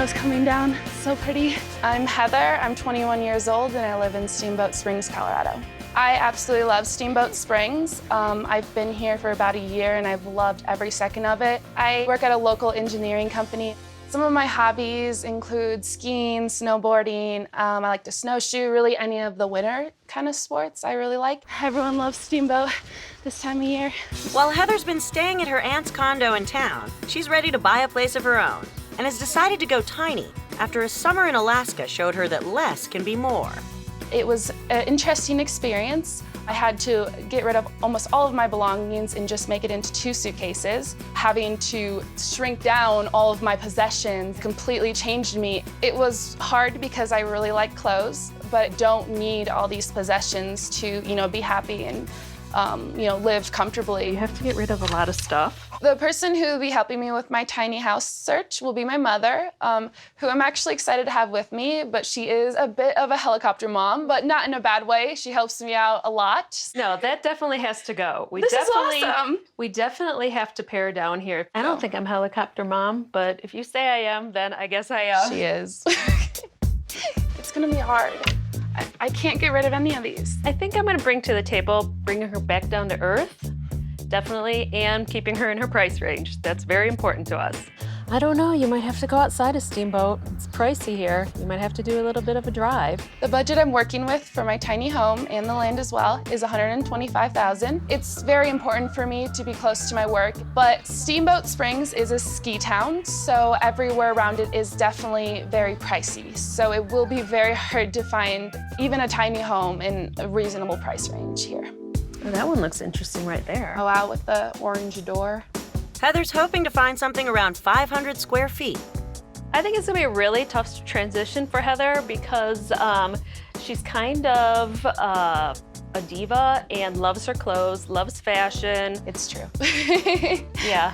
snow's coming down. It's so pretty. I'm Heather. I'm 21 years old and I live in Steamboat Springs, Colorado. I absolutely love Steamboat Springs. I've been here for about a year and I've loved every second of it. I work at a local engineering company. Some of my hobbies include skiing, snowboarding. I like to snowshoe, really any of the winter kind of sports I really like. Everyone loves Steamboat this time of year. While Heather's been staying at her aunt's condo in town, she's ready to buy a place of her own and has decided to go tiny after a summer in Alaska showed her that less can be more. It was an interesting experience. I had to get rid of almost all of my belongings and just make it into 2 suitcases. Having to shrink down all of my possessions completely changed me. It was hard because I really like clothes, but don't need all these possessions to, be happy and, live comfortably. You have to get rid of a lot of stuff. The person who will be helping me with my tiny house search will be my mother, who I'm actually excited to have with me, but she is a bit of a helicopter mom, but not in a bad way. She helps me out a lot. No, that definitely has to go. This is awesome. We definitely have to pare down here. I don't think I'm helicopter mom, but if you say I am, then I guess I am. She is. It's gonna be hard. I can't get rid of any of these. I think I'm gonna bring to the table, bringing her back down to earth, definitely, and keeping her in her price range. That's very important to us. I don't know, you might have to go outside of Steamboat. It's pricey here. You might have to do a little bit of a drive. The budget I'm working with for my tiny home and the land as well is $125,000. It's very important for me to be close to my work, but Steamboat Springs is a ski town, so everywhere around it is definitely very pricey. So it will be very hard to find even a tiny home in a reasonable price range here. Oh, that one looks interesting right there. Oh wow, with the orange door. Heather's hoping to find something around 500 square feet. I think it's gonna be a really tough transition for Heather because she's kind of a diva and loves her clothes, loves fashion. It's true. Yeah,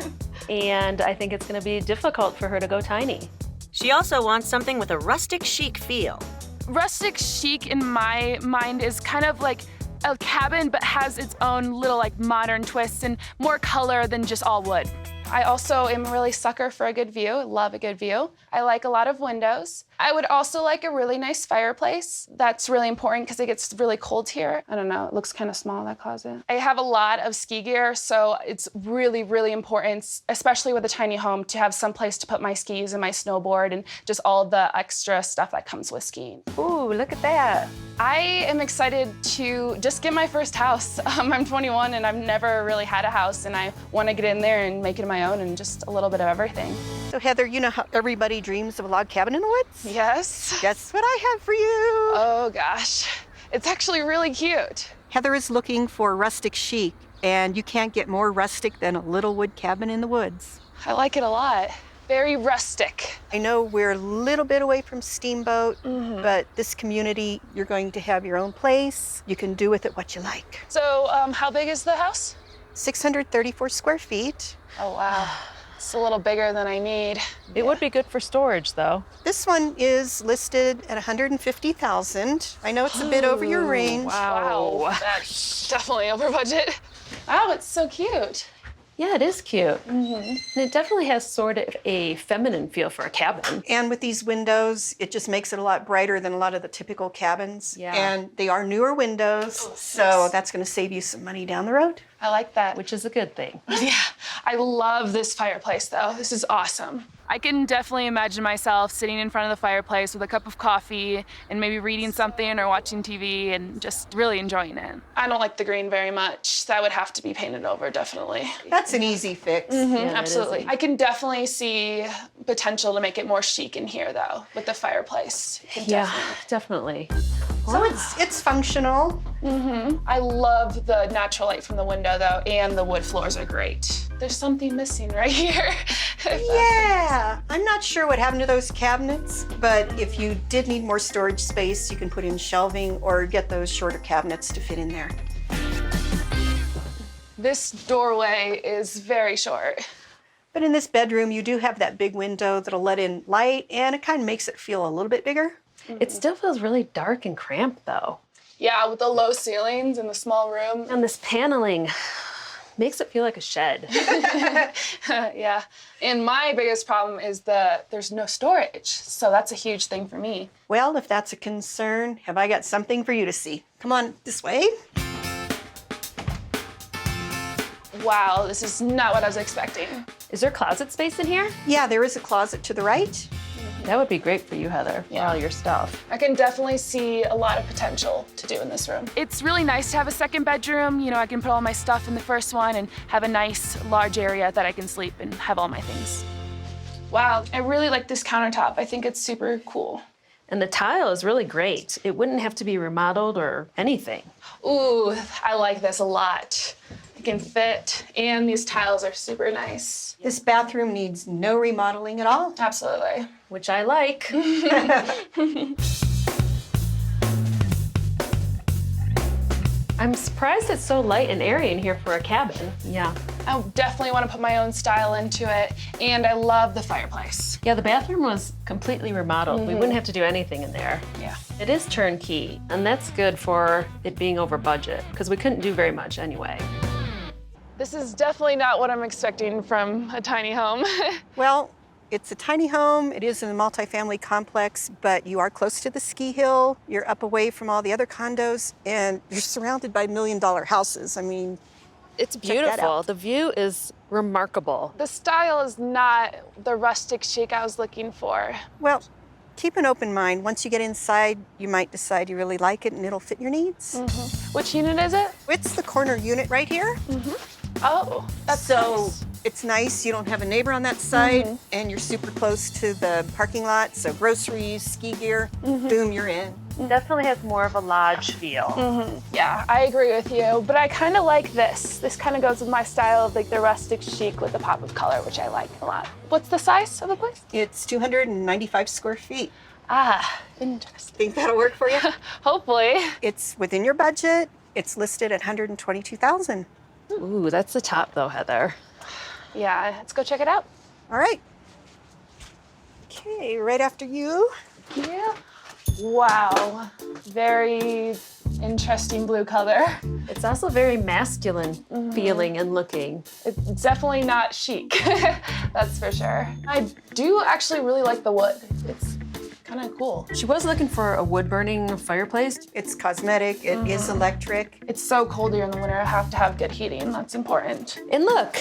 and I think it's gonna be difficult for her to go tiny. She also wants something with a rustic chic feel. Rustic chic in my mind is kind of like a cabin, but has its own little modern twist and more color than just all wood. I also am really sucker for a good view, love a good view. I like a lot of windows. I would also like a really nice fireplace. That's really important because it gets really cold here. I don't know, it looks kind of small, that closet. I have a lot of ski gear, so it's really, really important, especially with a tiny home, to have some place to put my skis and my snowboard and just all the extra stuff that comes with skiing. Ooh, look at that. I am excited to just get my first house. I'm 21 and I've never really had a house, and I want to get in there and make it my own and just a little bit of everything. So Heather, you know how everybody dreams of a log cabin in the woods? Yes. Guess what I have for you? Oh gosh, it's actually really cute. Heather is looking for rustic chic, and you can't get more rustic than a little wood cabin in the woods. I like it a lot. Very rustic. I know we're a little bit away from Steamboat, but this community, you're going to have your own place. You can do with it what you like. So how big is the house? 634 square feet. Oh wow, it's a little bigger than I need. It would be good for storage though. This one is listed at $150,000. I know it's a bit over your range. Wow, that's definitely over budget. Wow, it's so cute. Yeah, it is cute. And it definitely has sort of a feminine feel for a cabin. And with these windows, it just makes it a lot brighter than a lot of the typical cabins. Yeah. And they are newer windows, so that's going to save you some money down the road. I like that. Which is a good thing. Yeah, I love this fireplace though. This is awesome. I can definitely imagine myself sitting in front of the fireplace with a cup of coffee and maybe reading something or watching TV and just really enjoying it. I don't like the green very much. That would have to be painted over, definitely. That's an easy fix. Yeah, Absolutely. I can definitely see potential to make it more chic in here though, with the fireplace. Yeah, definitely. So it's functional. I love the natural light from the window though, and the wood floors are great. There's something missing right here. Yeah, I'm not sure what happened to those cabinets, but if you did need more storage space, you can put in shelving or get those shorter cabinets to fit in there. This doorway is very short. But in this bedroom, you do have that big window that'll let in light, and it kind of makes it feel a little bit bigger. It still feels really dark and cramped though. Yeah, with the low ceilings and the small room. And this paneling, Makes it feel like a shed. Yeah. And my biggest problem is there's no storage. So that's a huge thing for me. Well, if that's a concern, have I got something for you to see? Come on this way. Wow, this is not what I was expecting. Is there closet space in here? Yeah, there is a closet to the right. That would be great for you, Heather, for all your stuff. I can definitely see a lot of potential to do in this room. It's really nice to have a second bedroom. You know, I can put all my stuff in the first one and have a nice large area that I can sleep and have all my things. Wow, I really like this countertop. I think it's super cool. And the tile is really great. It wouldn't have to be remodeled or anything. Ooh, I like this a lot. It can fit, and these tiles are super nice. This bathroom needs no remodeling at all. Absolutely. Which I like. I'm surprised it's so light and airy in here for a cabin. Yeah. I definitely want to put my own style into it, and I love the fireplace. Yeah, the bathroom was completely remodeled. We wouldn't have to do anything in there. Yeah. It is turnkey, and that's good for it being over budget, because we couldn't do very much anyway. This is definitely not what I'm expecting from a tiny home. Well, it's a tiny home. It is in a multifamily complex, but you are close to the ski hill. You're up away from all the other condos, and you're surrounded by million-dollar houses. I mean, It's check that beautiful. out. The view is remarkable. The style is not the rustic chic I was looking for. Well, keep an open mind. Once you get inside, you might decide you really like it and it'll fit your needs. Which unit is it? It's the corner unit right here. Oh, that's So nice. it's nice. You don't have a neighbor on that side, and you're super close to the parking lot. So groceries, ski gear, boom, you're in. Definitely has more of a lodge feel. Yeah, I agree with you, but I kind of like this. This kind of goes with my style of like the rustic chic with a pop of color, which I like a lot. What's the size of the place? It's 295 square feet. Ah, interesting. Think that'll work for you? Hopefully. It's within your budget. It's listed at $122,000. Ooh, that's the top though, Heather. Yeah, let's go check it out. All right. Okay, right after you. Yeah. Wow, very interesting blue color. It's also very masculine feeling and looking. It's definitely not chic, that's for sure. I do actually really like the wood. It's kind of cool. She was looking for a wood-burning fireplace. It's cosmetic. It is electric. It's so cold here in the winter, I have to have good heating. That's important. And look,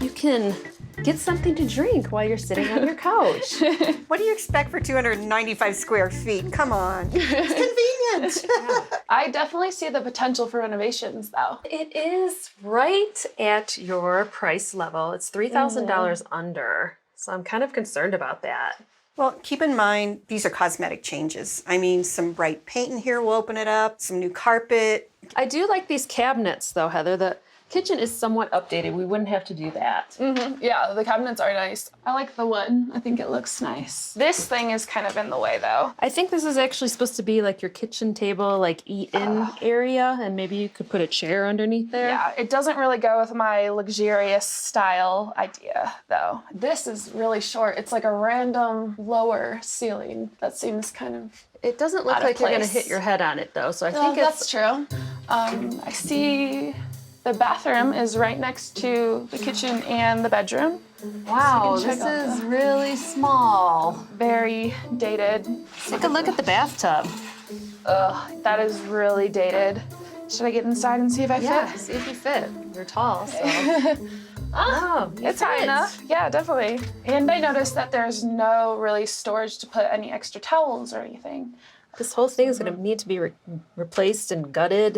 you can get something to drink while you're sitting on your couch. What do you expect for 295 square feet? Come on. It's convenient. I definitely see the potential for renovations though. It is right at your price level. It's $3,000 under. So I'm kind of concerned about that. Well, keep in mind, these are cosmetic changes. I mean, some bright paint in here will open it up, some new carpet. I do like these cabinets though, Heather. The kitchen is somewhat updated. We wouldn't have to do that. Yeah, the cabinets are nice. I like the wood. I think it looks nice. This thing is kind of in the way though. I think this is actually supposed to be like your kitchen table, like eat-in area, and maybe you could put a chair underneath there. Yeah, it doesn't really go with my luxurious style idea though. This is really short. It's like a random lower ceiling. That seems kind of It doesn't look out of like you're gonna place. hit your head on it though, so I Oh, think that's true. I see the bathroom is right next to the kitchen and the bedroom. wow, So you can this check out is really small. Very dated. Take a look at the bathtub. Ugh, that is really dated. Should I get inside and see if I Yeah, fit? see if you fit. You're tall, so. Oh, you It's high fit. enough. Yeah, definitely. And I noticed that there's no really storage to put any extra towels or anything. This whole thing is going to need to be replaced and gutted.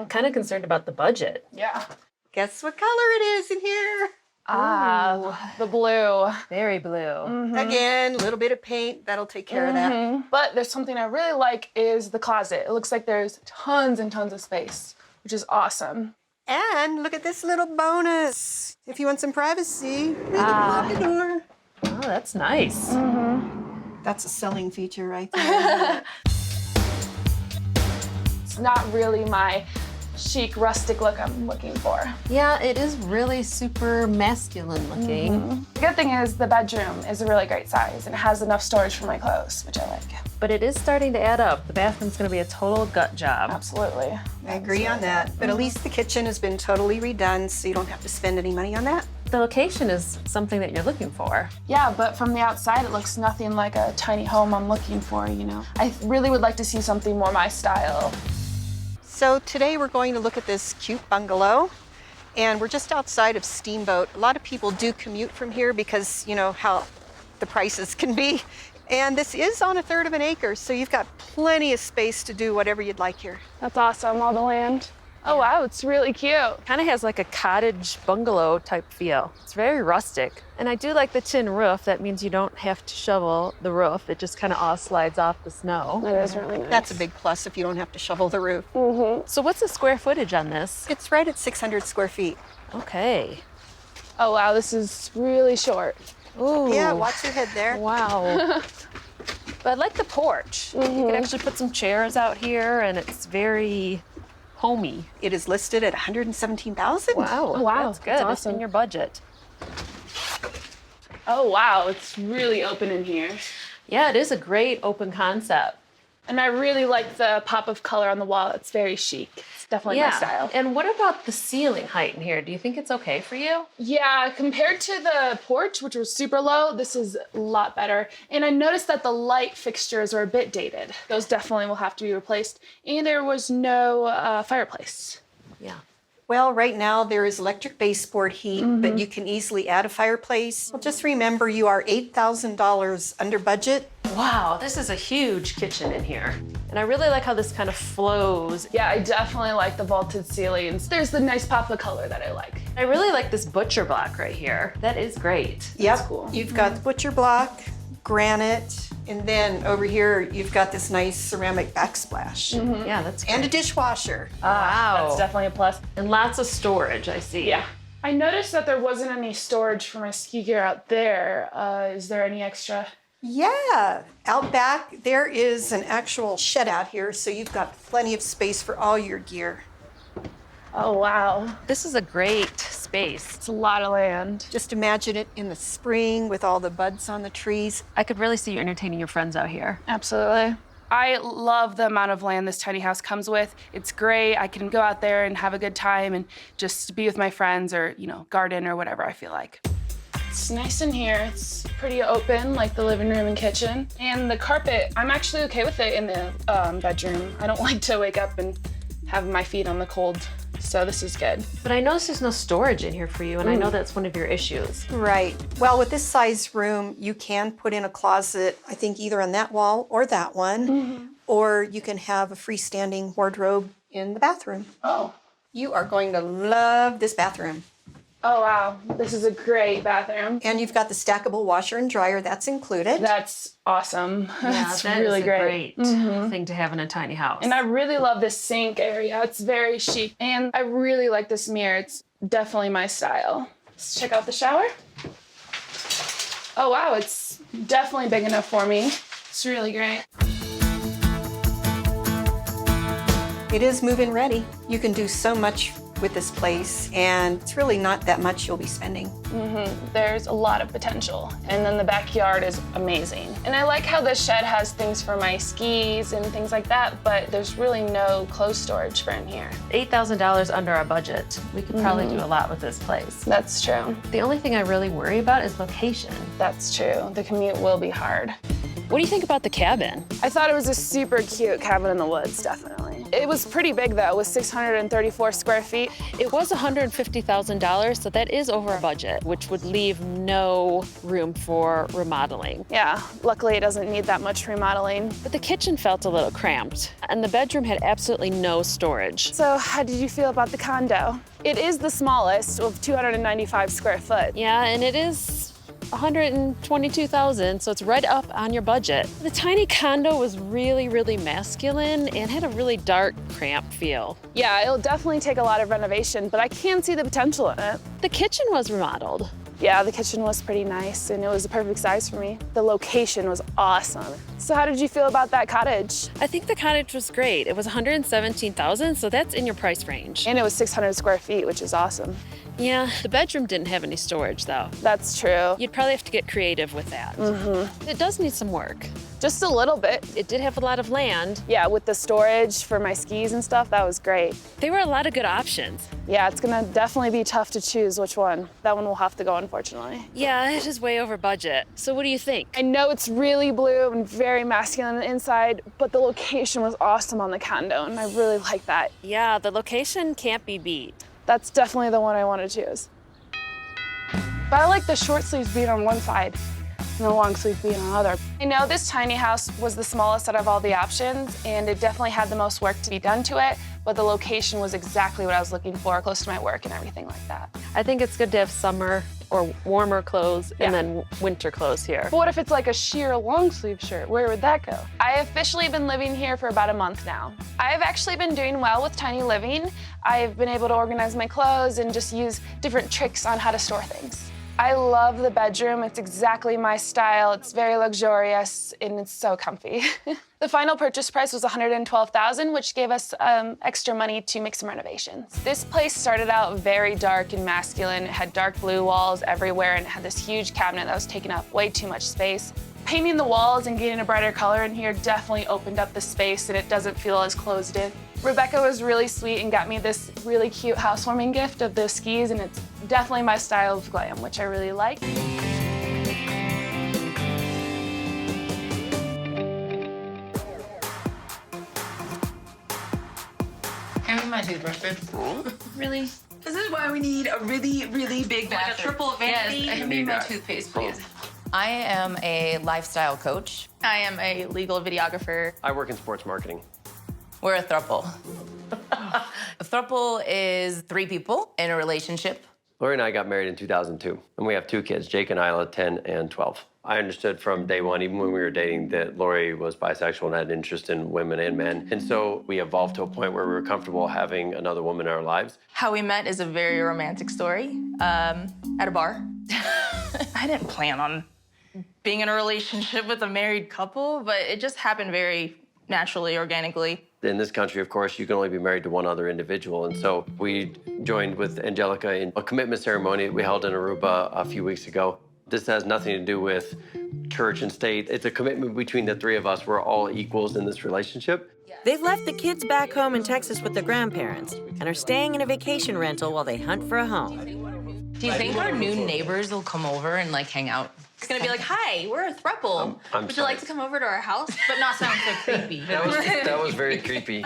Kind of concerned about the budget. Yeah. Guess what color it is in here? Ah, the blue. Very blue. Again, a little bit of paint. That'll take care of that. But there's something I really like is the closet. It looks like there's tons and tons of space, which is awesome. And look at this little bonus. If you want some privacy, maybe lock the door. Oh, that's nice. That's a selling feature right there. It's not really my chic, rustic look I'm looking for. Yeah, it is really super masculine looking. The good thing is the bedroom is a really great size and it has enough storage for my clothes, which I like. but it is starting to add up. The bathroom's gonna be a total gut job. Absolutely. I agree on that. But at least the kitchen has been totally redone, so you don't have to spend any money on that. The location is something that you're looking for. Yeah, but from the outside, it looks nothing like a tiny home I'm looking for, you know. I really would like to see something more my style. So today we're going to look at this cute bungalow, and we're just outside of Steamboat. A lot of people do commute from here because you know how the prices can be. And this is on 1/3 of an acre, so you've got plenty of space to do whatever you'd like here. That's awesome, all the land. Oh wow, it's really cute. Kind of has like a cottage bungalow type feel. It's very rustic. And I do like the tin roof. That means you don't have to shovel the roof. It just kind of all slides off the snow. That is really nice. That's a big plus if you don't have to shovel the roof. So what's the square footage on this? It's right at 600 square feet. Okay. Oh wow, this is really short. Ooh. Yeah, watch your head there. Wow. But I like the porch. You can actually put some chairs out here, and it's very homey. It is listed at 117,000. Wow. Oh, wow, That's good. that's That's awesome. in your budget. Oh wow, it's really open in here. Yeah, it is a great open concept. And I really like the pop of color on the wall. It's very chic. It's definitely my style. And what about the ceiling height in here? Do you think it's okay for you? Yeah, compared to the porch, which was super low, this is a lot better. And I noticed that the light fixtures are a bit dated. Those definitely will have to be replaced. And there was no fireplace. Yeah. Well, right now there is electric baseboard heat, but you can easily add a fireplace. Well, just remember you are $8,000 under budget. Wow, this is a huge kitchen in here. And I really like how this kind of flows. Yeah, I definitely like the vaulted ceilings. There's the nice pop of color that I like. I really like this butcher block right here. That is great. Yep. cool. You've got the butcher block, granite, and then over here you've got this nice ceramic backsplash. Yeah, that's great. And a dishwasher. Wow. That's definitely a plus. And lots of storage, I see. Yeah. I noticed that there wasn't any storage for my ski gear out there. Is there any extra? Yeah, out back there is an actual shed out here, so you've got plenty of space for all your gear. Oh, wow. This is a great space. It's a lot of land. Just imagine it in the spring with all the buds on the trees. I could really see you entertaining your friends out here. Absolutely. I love the amount of land this tiny house comes with. It's great. I can go out there and have a good time and just be with my friends or, you know, garden or whatever I feel like. It's nice in here. It's pretty open, like the living room and kitchen. And the carpet, I'm actually okay with it in the bedroom. I don't like to wake up and have my feet on the cold, so this is good. But I noticed there's no storage in here for you, and I know that's one of your issues. Right. Well, with this size room, you can put in a closet, I think either on that wall or that one, or you can have a freestanding wardrobe in the bathroom. Oh. You are going to love this bathroom. Oh, wow. This is a great bathroom. And you've got the stackable washer and dryer, that's included. That's awesome. That's that really is a great. thing to have in a tiny house. And I really love this sink area. It's very chic. And I really like this mirror. It's definitely my style. Let's check out the shower. Oh, wow. It's definitely big enough for me. It's really great. It is move-in ready. You can do so much with this place, and it's really not that much you'll be spending. There's a lot of potential. And then the backyard is amazing. And I like how this shed has things for my skis and things like that, but there's really no clothes storage for in here. $8,000 under our budget. We could probably do a lot with this place. That's true. The only thing I really worry about is location. That's true. The commute will be hard. What do you think about the cabin? I thought it was a super cute cabin in the woods, definitely. It was pretty big though, with 634 square feet. It was $150,000, so that is over our budget, which would leave no room for remodeling. Yeah, luckily it doesn't need that much remodeling. But the kitchen felt a little cramped, and the bedroom had absolutely no storage. So how did you feel about the condo? It is the smallest of 295 square foot. Yeah, and it is $122,000, so it's right up on your budget. The tiny condo was really, really masculine and had a really dark, cramped feel. Yeah, it'll definitely take a lot of renovation, but I can see the potential in it. The kitchen was remodeled. Yeah, the kitchen was pretty nice and it was the perfect size for me. The location was awesome. So how did you feel about that cottage? I think the cottage was great. It was $117,000, so that's in your price range. And it was 600 square feet, which is awesome. Yeah, the bedroom didn't have any storage, though. That's true. You'd probably have to get creative with that. It does need some work. Just a little bit. It did have a lot of land. Yeah, with the storage for my skis and stuff, that was great. There were a lot of good options. Yeah, it's gonna definitely be tough to choose which one. That one will have to go, unfortunately. Yeah, it is way over budget. So what do you think? I know it's really blue and very masculine on the inside, but the location was awesome on the condo, and I really like that. Yeah, the location can't be beat. That's definitely the one I want to choose. But I like the short sleeves being on one side and the long sleeves being on the other. I know this tiny house was the smallest out of all the options, and it definitely had the most work to be done to it, but the location was exactly what I was looking for, close to my work and everything like that. I think it's good to have summer or warmer clothes and Yeah. then winter clothes here. But what if it's like a sheer long sleeve shirt? Where would that go? I officially been living here for about a month now. I've actually been doing well with tiny living. I've been able to organize my clothes and just use different tricks on how to store things. I love the bedroom. It's exactly my style. It's very luxurious and it's so comfy. The final purchase price was $112,000, which gave us extra money to make some renovations. This place started out very dark and masculine. It had dark blue walls everywhere and it had this huge cabinet that was taking up way too much space. Painting the walls and getting a brighter color in here definitely opened up the space and it doesn't feel as closed in. Rebecca was really sweet and got me this really cute housewarming gift of the skis, and it's definitely my style of glam, which I really like. Hand me my toothbrush, babe. Really? This is why we need a really, really big bathroom. Like a triple vanity? Yes, hand me my toothpaste, please. I am a lifestyle coach. I am a legal videographer. I work in sports marketing. We're a throuple. A throuple is 3 people in a relationship. Lori and I got married in 2002, and we have 2 kids, Jake and Isla, 10 and 12. I understood from day one, even when we were dating, that Lori was bisexual and had interest in women and men. And so we evolved to a point where we were comfortable having another woman in our lives. How we met is a very romantic story at a bar. I didn't plan on being in a relationship with a married couple, but it just happened very naturally, organically. In this country, of course, you can only be married to one other individual. And so we joined with Angelica in a commitment ceremony we held in Aruba a few weeks ago. This has nothing to do with church and state. It's a commitment between the 3 of us. We're all equals in this relationship. They've left the kids back home in Texas with their grandparents and are staying in a vacation rental while they hunt for a home. Do you think our new neighbors will come over and like hang out? It's gonna be like, hi, we're a throuple. I'm Would you like to sorry. come over to our house? But not sound so creepy. That was very creepy.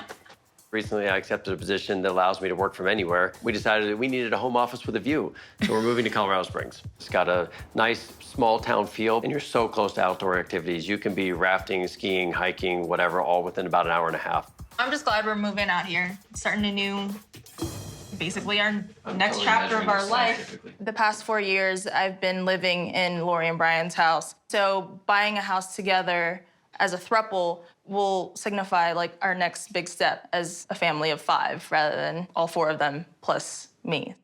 Recently, I accepted a position that allows me to work from anywhere. We decided that we needed a home office with a view, so we're moving to Colorado Springs. It's got a nice small town feel, and you're so close to outdoor activities. You can be rafting, skiing, hiking, whatever, all within about an hour and a half. I'm just glad we're moving out here, starting a new, basically our next chapter of our life. The past 4 years, I've been living in Lori and Brian's house. So buying a house together as a throuple will signify like our next big step as a family of 5 rather than all 4 of them plus me.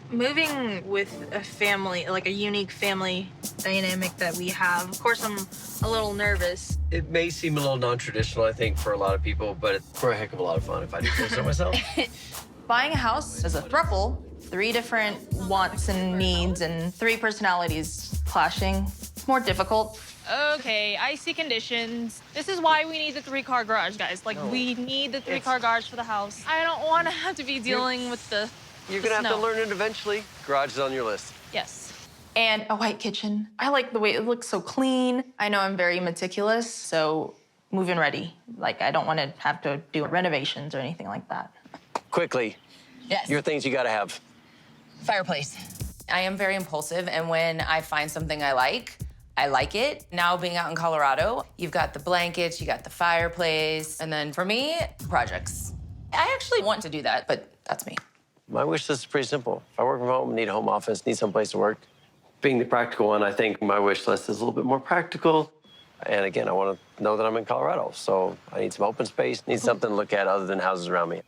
Moving with a family, like a unique family dynamic that we have, of course I'm a little nervous. It may seem a little non-traditional, I think, for a lot of people, but it's for a heck of a lot of fun if I do say so myself. Buying a house as a throuple, 3 different wants and needs and 3 personalities clashing, it's more difficult. Okay, I see conditions. This is why we need the 3-car garage, guys. Like, we need the 3-car garage for the house. I don't want to have to be dealing with the You're gonna have to snow. learn it eventually. Garage is on your list. Yes. And a white kitchen. I like the way it looks so clean. I know I'm very meticulous, so move-in ready. Like, I don't want to have to do renovations or anything like that. Quickly, Yes. your things you gotta have. Fireplace. I am very impulsive, and when I find something I like it. Now being out in Colorado, you've got the blankets, you got the fireplace, and then for me, projects. I actually want to do that, but that's me. My wish list is pretty simple. If I work from home, need a home office, need someplace to work. Being the practical one, I think my wish list is a little bit more practical. And again, I want to know that I'm in Colorado, so I need some open space, need something to look at other than houses around me.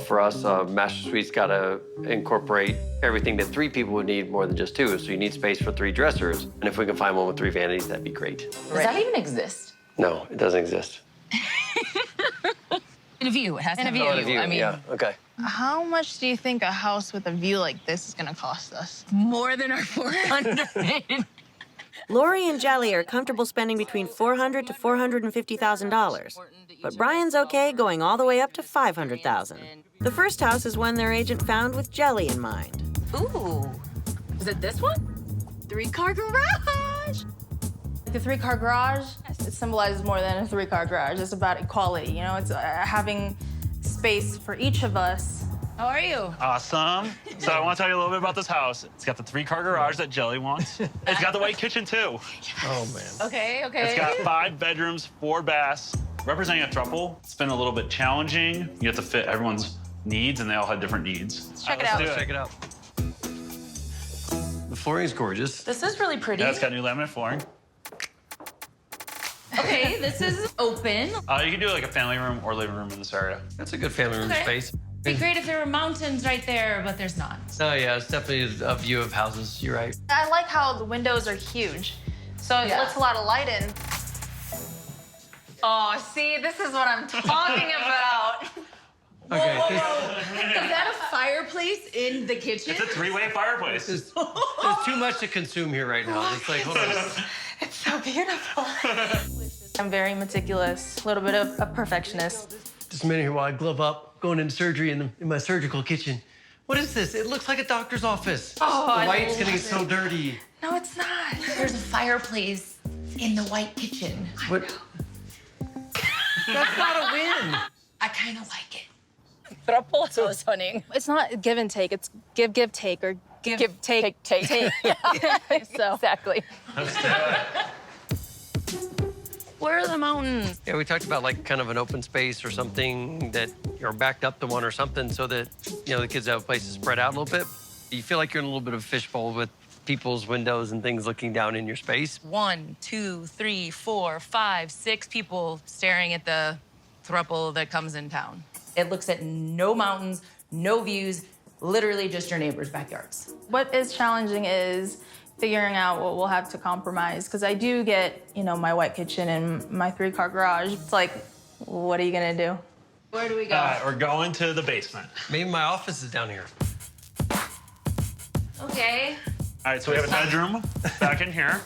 For us, Master Suite's got to incorporate everything that 3 people would need more than just 2. So you need space for 3 dressers. And if we can find one with 3 vanities, that'd be great. Does that even exist? No, it doesn't exist. And a view. It has to have Oh, and a view. I mean, yeah. Okay. How much do you think a house with a view like this is gonna cost us? more than our 400. Lori and Jelly are comfortable spending between $400,000 to $450,000, but Brian's okay going all the way up to $500,000. The first house is one their agent found with Jelly in mind. Ooh. Is it this one? 3-car garage. The 3-car garage, it symbolizes more than a 3-car garage. It's about equality, you know? It's having space for each of us. How are you? Awesome. So I want to tell you a little bit about this house. It's got the 3-car garage that Jelly wants. It's got the white kitchen, too. Oh, man. Okay, okay. It's got 5 bedrooms, 4 baths. Representing a throuple, it's been a little bit challenging. You have to fit everyone's needs, and they all had different needs. Let's check it out. Check it out. The flooring's gorgeous. This is really pretty. Yeah, it's got new laminate flooring. Okay, this is open. You can do like a family room or living room in this area. That's a good family room Okay. space. It'd be great if there were mountains right there, but there's not. Oh, yeah, it's definitely a view of houses. You're right. I like how the windows are huge, so it Yeah. lets a lot of light in. Oh, see, this is what I'm talking about. Okay, Is that a fireplace in the kitchen? It's a 3-way fireplace. there's too much to consume here right now. It's like, hold on. It's so beautiful. I'm very meticulous, a little bit of a perfectionist. Just a minute here while I glove up, going into surgery in my surgical kitchen. What is this? It looks like a doctor's office. Oh, the I white's love gonna get it. so dirty. No, it's not. There's a fireplace in the white kitchen. What? That's not a win. I kind of like it. Thropple, so it's funny. It's not give and take. It's give, take, or give, take. So Exactly. Where are the mountains? Yeah, we talked about like kind of an open space or something that you're backed up to one or something so that, the kids have a place to spread out a little bit. You feel like you're in a little bit of a fishbowl with people's windows and things looking down in your space. 1, 2, 3, 4, 5, 6 people staring at the throuple that comes in town. It looks at no mountains, no views, literally just your neighbors' backyards. what is challenging is figuring out what we'll have to compromise, because I do get, my white kitchen and my 3-car garage. It's like, what are you gonna do? Where do we go? We're going to the basement. Maybe my office is down here. Okay. All right, so we have a bedroom back in here.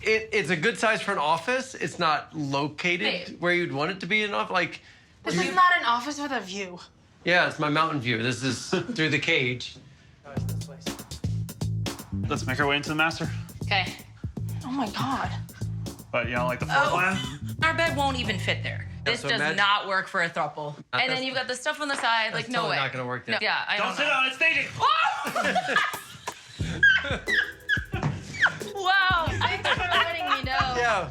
It's a good size for an office. It's not located Babe. where you'd want it to be enough. Like, This is not an office with a view. yeah, it's my mountain view. This is through the cage. Let's make our way into the master. Okay. Oh my God. But you don't like the floor plan? Our bed won't even fit there. This so does imagine- not work for a throuple. And then that's- you've got the stuff on the side, like, That's no totally way. not gonna work there. No, yeah, I Don't don't sit know. on it, staging. Wow. Thanks for letting me know. Yeah.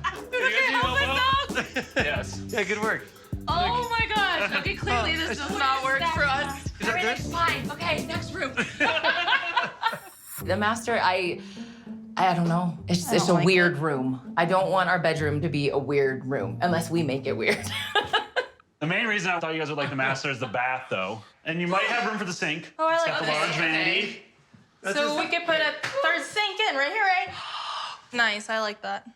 Yes. Yeah, good work. Oh my gosh. Okay, clearly this does not work for us. Everything's fine. Okay, next room. The master, I don't know. It's just a like weird room. I don't want our bedroom to be a weird room unless we make it weird. The main reason I thought you guys would like the master is the bath, though. And you might have room for the sink. Oh, I It's like got the that. large Okay. vanity. So we could put a third sink in right here, right? Nice, I like that.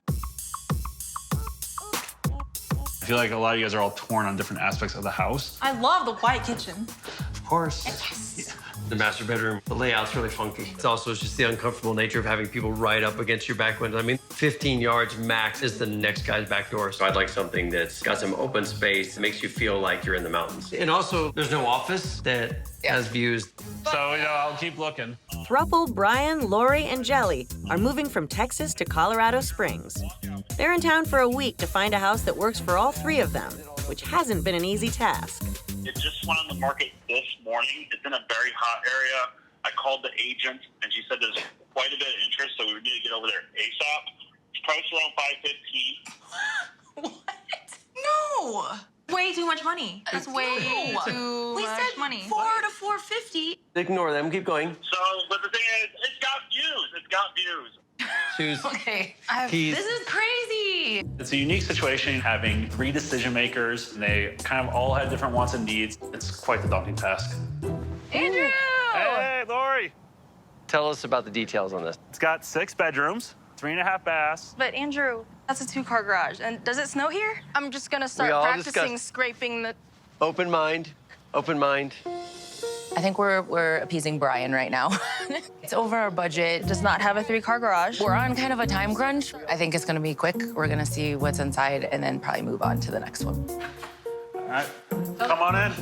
I feel like a lot of you guys are all torn on different aspects of the house. I love the white kitchen. Of course. The master bedroom, the layout's really funky. It's also just the uncomfortable nature of having people right up against your back window. I mean, 15 yards max is the next guy's back door. So I'd like something that's got some open space, that makes you feel like you're in the mountains. And also, there's no office that has views. So, I'll keep looking. Throuple, Brian, Lori, and Jelly are moving from Texas to Colorado Springs. They're in town for a week to find a house that works for all 3 of them, which hasn't been an easy task. It just went on the market this morning. It's in a very hot area. I called the agent, and she said there's quite a bit of interest, so we would need to get over there ASAP. It's priced around $515. What? No. Way too much money. That's way too We much said money. 4 to 450. Ignore them, keep going. So, but the thing is, it's got views. It's got views. Shoes, Okay. keys. This is crazy. It's a unique situation having 3 decision makers, and they kind of all had different wants and needs. It's quite the daunting task. Andrew! Hey, Lori! Tell us about the details on this. It's got 6 bedrooms, 3.5 baths. But Andrew, that's a 2-car garage. And does it snow here? I'm just gonna start all practicing discussed- scraping the Open mind, open mind. I think we're appeasing Brian right now. It's over our budget. Does not have a 3-car garage. We're on kind of a time crunch. I think it's gonna be quick. We're gonna see what's inside and then probably move on to the next one. All right, come on in.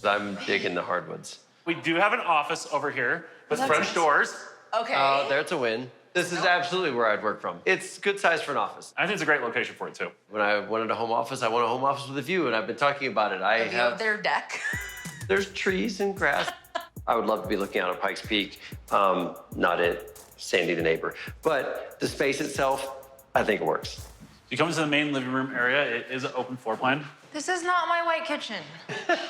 I'm digging the hardwoods. We do have an office over here with French doors. Okay. Oh, there's a win. This is absolutely where I'd work from. It's good size for an office. I think it's a great location for it too. When I wanted a home office, I want a home office with a view, and I've been talking about it. I View have of their deck. There's trees and grass. I would love to be looking out at Pikes Peak, not at Sandy the neighbor. But the space itself, I think it works. You come into the main living room area, it is an open floor plan. This is not my white kitchen.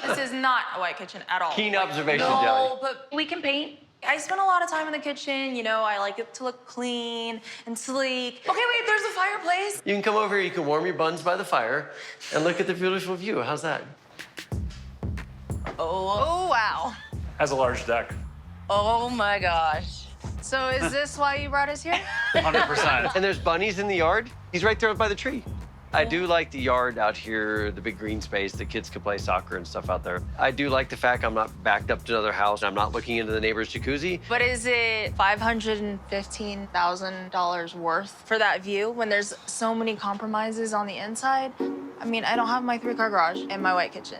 This is not a white kitchen at all. Keen observation, No, Jelly. but we can paint. I spend a lot of time in the kitchen. You know, I like it to look clean and sleek. Okay, wait, there's a fireplace. You can come over here, you can warm your buns by the fire and look at the beautiful view. How's that? Oh, wow. Has a large deck. Oh my gosh. So is this why you brought us here? 100%. And there's bunnies in the yard. He's right there by the tree. I do like the yard out here, the big green space. The kids can play soccer and stuff out there. I do like the fact I'm not backed up to another house. I'm not looking into the neighbor's jacuzzi. But is it $515,000 worth for that view when there's so many compromises on the inside? I mean, I don't have my 3-car garage and my white kitchen.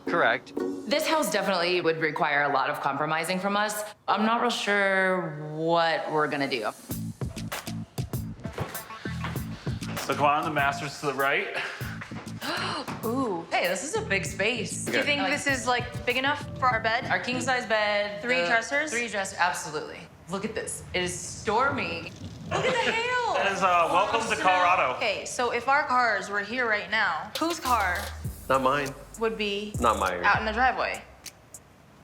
Correct. This house definitely would require a lot of compromising from us. I'm not real sure what we're gonna do. So come on, the master's to the right. Ooh, hey, this is a big space. Do you think this is like big enough for our bed? Our king size bed. 3 dressers? 3 dressers, absolutely. Look at this. It is stormy. Look at the hail. That is welcome to Colorado. Okay, so if our cars were here right now, whose car Not mine. would be Not mine. out in the driveway?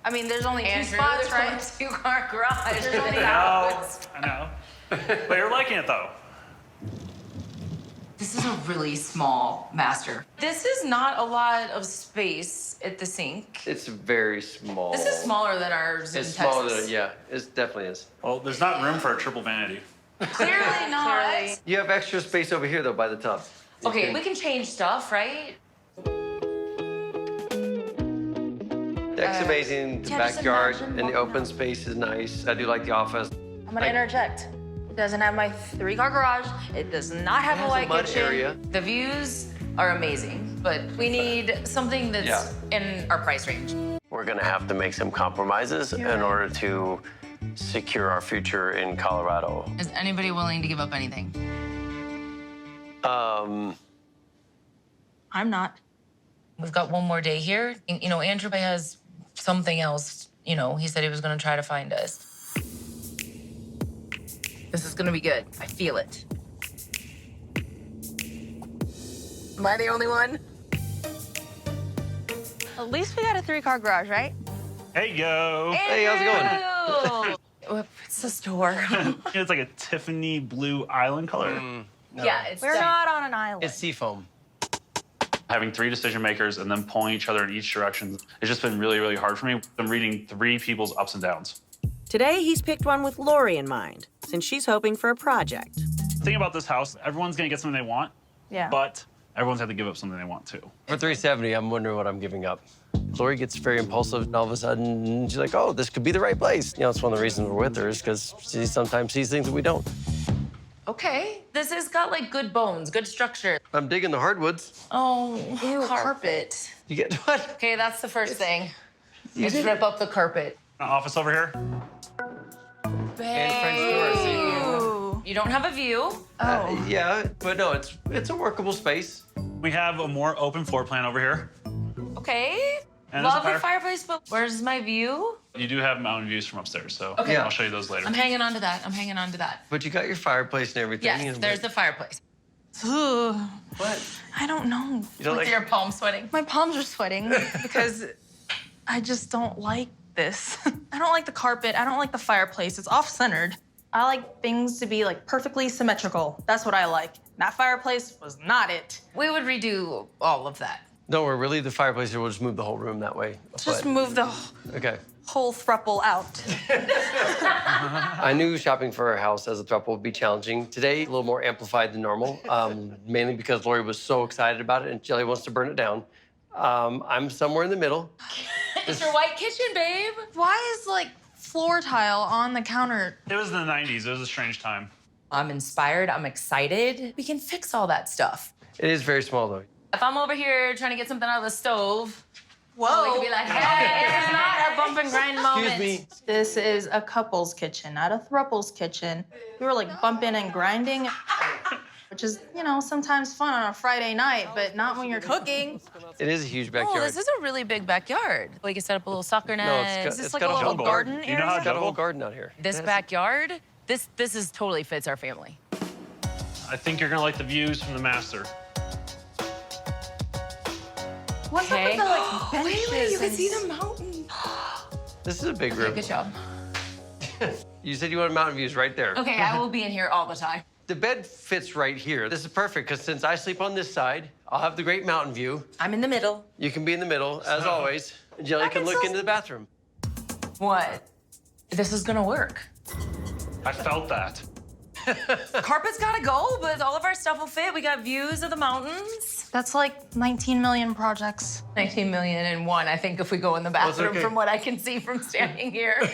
I mean, there's only 2 Andrew, spots, there's right? only 2-car garage. There's only I know. But you're liking it though. This is a really small master. This is not a lot of space at the sink. It's very small. This is smaller than ours It's in smaller Texas. than, yeah, it definitely is. Well, there's not room for a triple vanity. Clearly not. Clearly. You have extra space over here though by the tub. You Okay, can- we can change stuff, right? Deck's amazing, the yeah, just backyard imagine and the walking open out. space is nice. I do like the office. I'm gonna interject. It doesn't have my 3-car garage. It does not have It a has white a mud kitchen. area. The views are amazing, but we need something that's in our price range. We're gonna have to make some compromises in order to secure our future in Colorado. Is anybody willing to give up anything? I'm not. We've got one more day here. You know, Andrew has something else. You know, he said he was gonna try to find us. This is gonna be good. I feel it. Am I the only one? At least we got a 3-car garage, right? Hey, yo. Hey, how's it going? going? It's the store. It's like a Tiffany blue island color. No. Yeah, it's We're not on an island. It's seafoam. Having 3 decision makers and then pulling each other in each direction, it's just been really, really hard for me. I'm reading 3 people's ups and downs. Today, he's picked one with Lori in mind, since she's hoping for a project. The thing about this house, everyone's gonna get something they want, Yeah. but everyone's had to give up something they want too. For $370, I'm wondering what I'm giving up. Lori gets very impulsive, and all of a sudden, she's like, oh, this could be the right place. You know, it's one of the reasons we're with her is because she sometimes sees things that we don't. Okay. This has got like good bones, good structure. I'm digging the hardwoods. Oh, carpet. You get what? Okay, that's the first thing. Is rip up the carpet. Office over here. And French doors. Ooh. You don't have a view. Yeah, but no, it's a workable space. We have a more open floor plan over here. Okay. And there's a Love the fireplace, but where's my view? You do have mountain views from upstairs, so Okay. I'll show you those later. I'm hanging on to that. I'm hanging on to that. But you got your fireplace and everything. Yes, and- there's the fireplace. Ugh. What? I don't know. You don't With like your palms sweating. My palms are sweating because I just don't like this. I don't like the carpet. I don't like the fireplace. It's off-centered. I like things to be like perfectly symmetrical. That's what I like. That fireplace was not it. We would redo all of that. No, we're really the fireplace here. We'll just move the whole room that way. Just But- move the. Okay. whole throuple out. I knew shopping for a house as a throuple would be challenging. Today, a little more amplified than normal, mainly because Lori was so excited about it and Jelly wants to burn it down. I'm somewhere in the middle. It's your white kitchen, babe. Why is, like, floor tile on the counter? It was in the 90s. It was a strange time. I'm inspired. I'm excited. We can fix all that stuff. It is very small, though. If I'm over here trying to get something out of the stove, Whoa. we can be like, hey, This is not a bump and grind moment. me. This is a couple's kitchen, not a throuple's kitchen. We were like bumping and grinding, which is, you know, sometimes fun on a Friday night, but not when you're cooking. It is a huge backyard. Oh, this is a really big backyard. We can set up a little soccer net. it's Is this got like a a little whole garden You know how area? It's got a whole jungle? garden out here. This backyard, this is totally fits our family. I think you're gonna like the views from the master. What's up with the, like, benches? and- mountain. This is a big room. Good job. You said you wanted mountain views right there. Okay, I will be in here all the time. The bed fits right here. This is perfect, because since I sleep on this side, I'll have the great mountain view. I'm in the middle. You can be in the middle, as always. And Jelly can look into the bathroom. What? This is gonna work. I felt that. Carpet's gotta go, but all of our stuff will fit. We got views of the mountains. That's like 19 million projects. 19 million and one, I think, if we go in the bathroom, okay. from what I can see from standing here.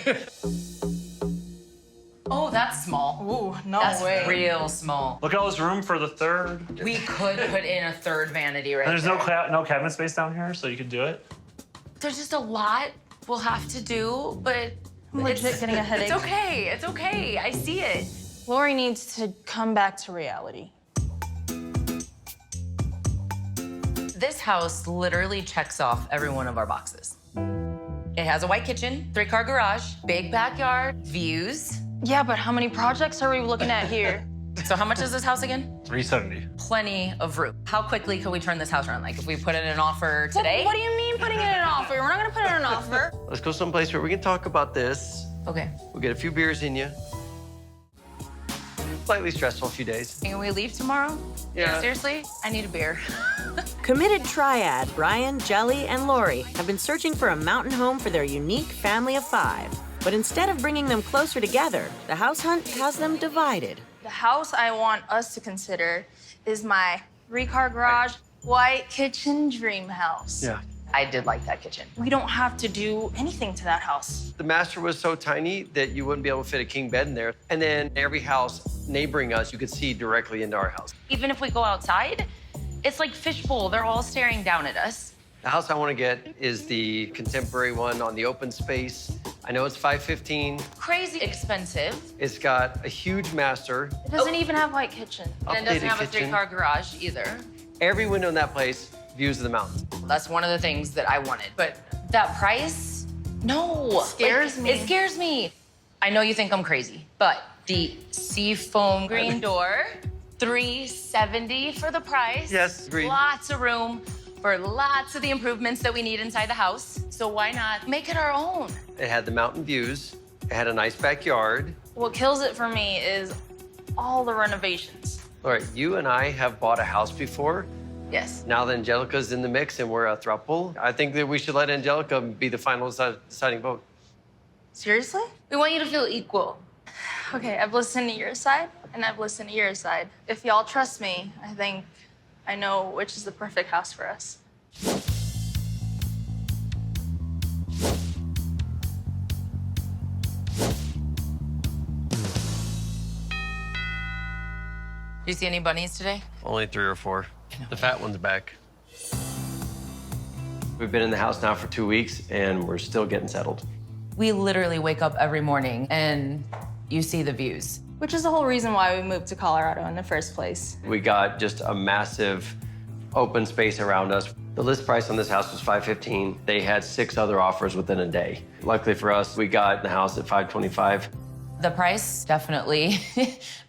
Oh, that's small. Ooh, no That's way. real small. Look at all this room for the third. We could put in a third vanity right And there's there. no cabinet space down here, so you can do it. There's just a lot we'll have to do, but I'm legit getting a headache. it's okay. It's okay. I see it. Lori needs to come back to reality. This house literally checks off every one of our boxes. It has a white kitchen, 3-car garage, big backyard, views. Yeah, but how many projects are we looking at here? So how much is this house again? 370. Plenty of room. How quickly could we turn this house around? Like if we put in an offer today? What do you mean putting in an offer? We're not gonna put in an offer. Let's go someplace where we can talk about this. Okay. We'll get a few beers in you. Slightly stressful few days. Can we leave tomorrow? Yeah. Seriously? I need a beer. Committed triad Brian, Jelly, and Lori have been searching for a mountain home for their unique family of 5. But instead of bringing them closer together, the house hunt has them divided. The house I want us to consider is my 3-car garage, white kitchen dream house. Yeah. I did like that kitchen. We don't have to do anything to that house. The master was so tiny that you wouldn't be able to fit a king bed in there. And then every house neighboring us, you could see directly into our house. Even if we go outside, it's like fishbowl. They're all staring down at us. The house I want to get is the contemporary one on the open space. I know it's $515. Crazy expensive. It's got a huge master. It doesn't even have white kitchen. And it doesn't Updated have a kitchen. 3-car garage either. Every window in that place, views of the mountain. That's one of the things that I wanted. But that price, no. Scares me. It scares me. I know you think I'm crazy, but the seafoam green door, $370 for the price. Yes, agreed. Lots of room for lots of the improvements that we need inside the house. So why not make it our own? It had the mountain views. It had a nice backyard. What kills it for me is all the renovations. All right, you and I have bought a house before. Yes. Now that Angelica's in the mix and we're a throuple, I think that we should let Angelica be the final deciding vote. Seriously? We want you to feel equal. Okay, I've listened to your side, and I've listened to your side. If y'all trust me, I think I know which is the perfect house for us. Do you see any bunnies today? Only 3 or 4. The fat one's back. We've been in the house now for 2 weeks, and we're still getting settled. We literally wake up every morning and you see the views. Which is the whole reason why we moved to Colorado in the first place. We got just a massive open space around us. The list price on this house was $515. They had 6 other offers within a day. Luckily for us, we got the house at $525. The price definitely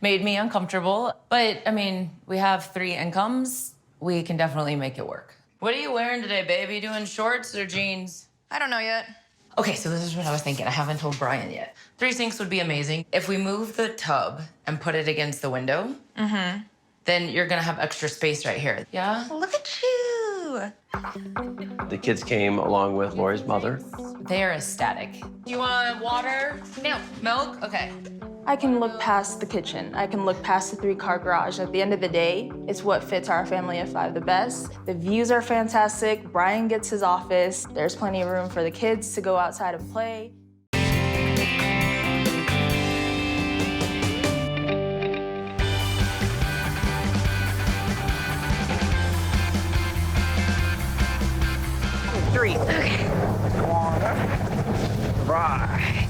made me uncomfortable, but I mean, we have 3 incomes. We can definitely make it work. What are you wearing today, baby? You doing shorts or jeans? I don't know yet. Okay, so this is what I was thinking. I haven't told Brian yet. 3 sinks would be amazing. If we move the tub and put it against the window, then you're gonna have extra space right here. Yeah? Look at you. The kids came along with Lori's mother. They are ecstatic. Do you want water? Milk. Milk? Okay. I can look past the kitchen. I can look past the 3-car garage. At the end of the day, it's what fits our family of 5 the best. The views are fantastic. Brian gets his office. There's plenty of room for the kids to go outside and play.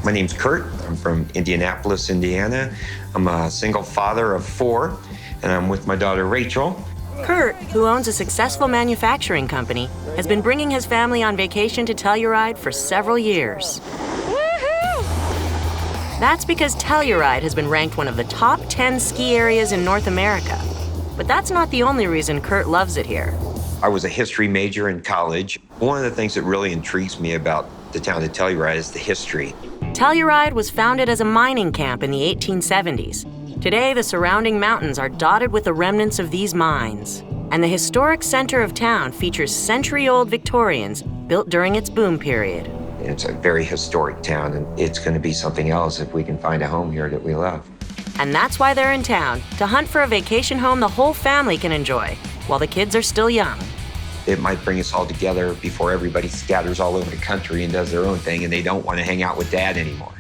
My name's Kurt. I'm from Indianapolis, Indiana. I'm a single father of 4, and I'm with my daughter, Rachel. Kurt, who owns a successful manufacturing company, has been bringing his family on vacation to Telluride for several years. Woohoo! That's because Telluride has been ranked one of the top 10 ski areas in North America. But that's not the only reason Kurt loves it here. I was a history major in college. One of the things that really intrigues me about the town of Telluride is the history. Telluride was founded as a mining camp in the 1870s. Today, the surrounding mountains are dotted with the remnants of these mines. And the historic center of town features century-old Victorians built during its boom period. It's a very historic town, and it's going to be something else if we can find a home here that we love. And that's why they're in town, to hunt for a vacation home the whole family can enjoy, while the kids are still young. It might bring us all together before everybody scatters all over the country and does their own thing, and they don't want to hang out with Dad anymore.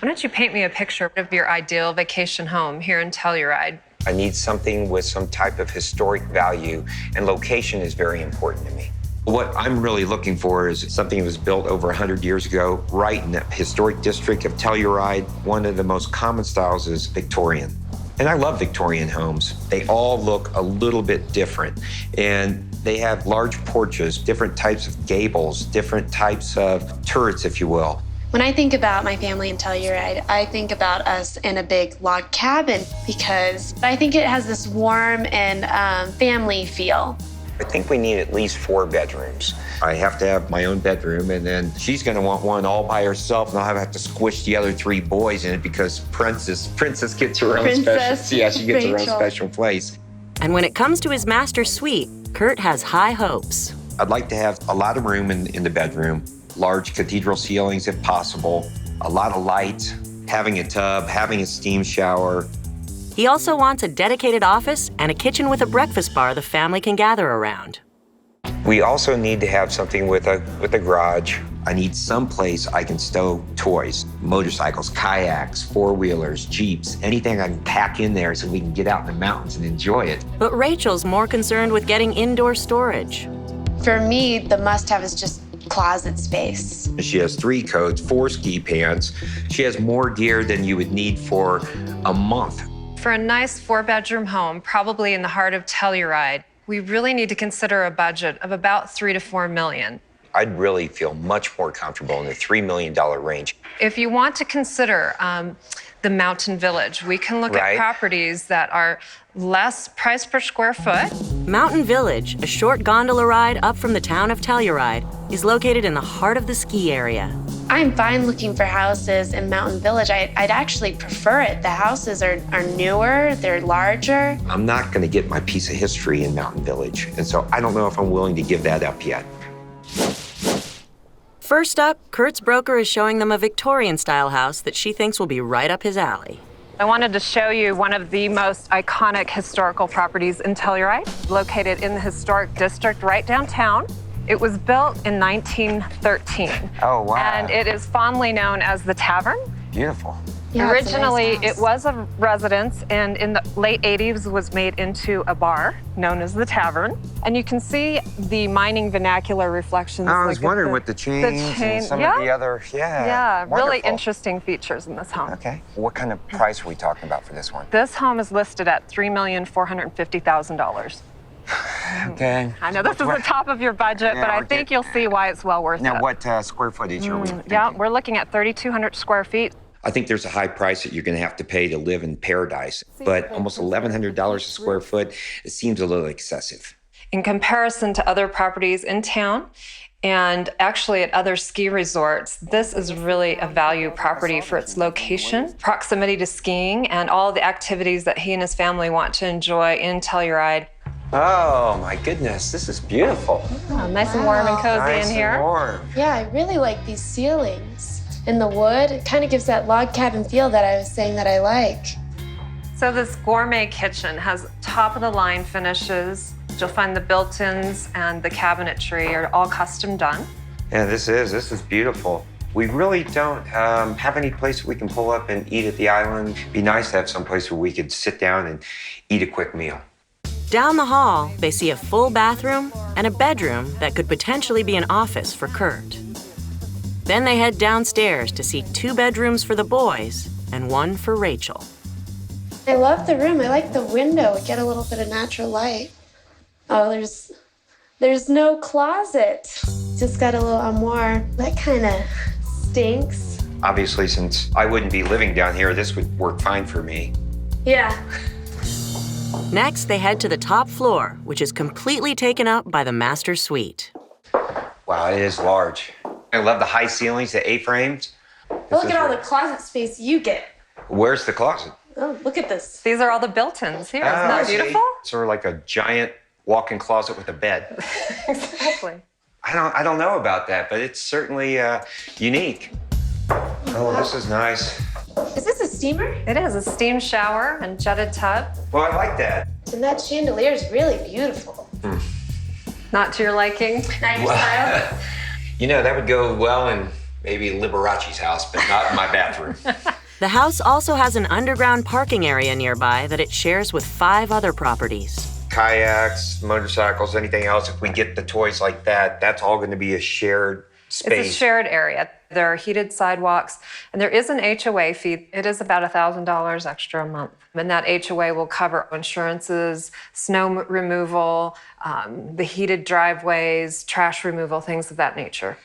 Why don't you paint me a picture of your ideal vacation home here in Telluride? I need something with some type of historic value, and location is very important to me. What I'm really looking for is something that was built over 100 years ago, right in the historic district of Telluride. One of the most common styles is Victorian. And I love Victorian homes. They all look a little bit different. And they have large porches, different types of gables, different types of turrets, if you will. When I think about my family in Telluride, I think about us in a big log cabin because I think it has this warm and family feel. I think we need at least 4 bedrooms. I have to have my own bedroom, and then she's gonna want one all by herself, and I'll have to squish the other 3 boys in it because Princess gets her own special. Yeah, she gets her own special place. And when it comes to his master suite, Kurt has high hopes. I'd like to have a lot of room in the bedroom, large cathedral ceilings if possible, a lot of light, having a tub, having a steam shower. He also wants a dedicated office and a kitchen with a breakfast bar the family can gather around. We also need to have something with a garage. I need some place I can stow toys, motorcycles, kayaks, 4-wheelers, Jeeps, anything I can pack in there so we can get out in the mountains and enjoy it. But Rachel's more concerned with getting indoor storage. For me, the must-have is just closet space. She has 3 coats, 4 ski pants. She has more gear than you would need for a month. For a nice 4-bedroom home, probably in the heart of Telluride, we really need to consider a budget of about $3 to $4 million. I'd really feel much more comfortable in the $3 million range. If you want to consider the Mountain Village, we can look at properties that are less price per square foot. Mountain Village, a short gondola ride up from the town of Telluride, is located in the heart of the ski area. I'm fine looking for houses in Mountain Village. I'd actually prefer it. The houses are newer, they're larger. I'm not going to get my piece of history in Mountain Village, and so I don't know if I'm willing to give that up yet. First up, Kurt's broker is showing them a Victorian-style house that she thinks will be right up his alley. I wanted to show you one of the most iconic historical properties in Telluride, located in the historic district right downtown. It was built in 1913. Oh, wow. And it is fondly known as the Tavern. Beautiful. Yeah, Originally, it's a nice house. it was a residence, and in the late 80s was made into a bar known as the Tavern. And you can see the mining vernacular reflections. I was wondering with the chains and some of the other, Yeah, really wonderful. interesting features in this home. Okay. What kind of price are we talking about for this one? This home is listed at $3,450,000. Okay. I know this is the top of your budget, but I think you'll see why it's well worth it. Now, what square footage are we thinking? Yeah, we're looking at 3,200 square feet. I think there's a high price that you're going to have to pay to live in paradise, but almost $1,100 a square foot, it seems a little excessive. In comparison to other properties in town and actually at other ski resorts, this is really a value property for its location, proximity to skiing, and all the activities that he and his family want to enjoy in Telluride. Oh my goodness, this is beautiful. Oh, nice and warm and cozy Nice in here. and warm. Yeah, I really like these ceilings. And the wood, it kind of gives that log cabin feel that I was saying that I like. So this gourmet kitchen has top-of-the-line finishes. You'll find the built-ins and the cabinetry are all custom done. Yeah, this is beautiful. We really don't have any place we can pull up and eat at the island. It'd be nice to have some place where we could sit down and eat a quick meal. Down the hall, they see a full bathroom and a bedroom that could potentially be an office for Kurt. Then they head downstairs to see 2 bedrooms for the boys and 1 for Rachel. I love the room. I like the window. We get a little bit of natural light. Oh, there's no closet. Just got a little armoire. That kind of stinks. Obviously, since I wouldn't be living down here, this would work fine for me. Yeah. Next, they head to the top floor, which is completely taken up by the master suite. Wow, it is large. I love the high ceilings, the A-frames. Look at all the closet space you get. Where's the closet? Oh, look at this. These are all the built-ins here. Isn't I that see. beautiful? Sort of like a giant walk-in closet with a bed. Exactly. I don't know about that, but it's certainly unique. Oh, this is nice. Is this a steamer? It is a steam shower and jetted tub. Well, I like that. And that chandelier is really beautiful. Not to your liking? Not your style? You know, that would go well in maybe Liberace's house, but not in my bathroom. The house also has an underground parking area nearby that it shares with 5 other properties. Kayaks, motorcycles, anything else, if we get the toys like that, that's all going to be a shared space. It's a shared area. There are heated sidewalks, and there is an HOA fee. It is about $1,000 extra a month. And that HOA will cover insurances, snow removal, the heated driveways, trash removal, things of that nature.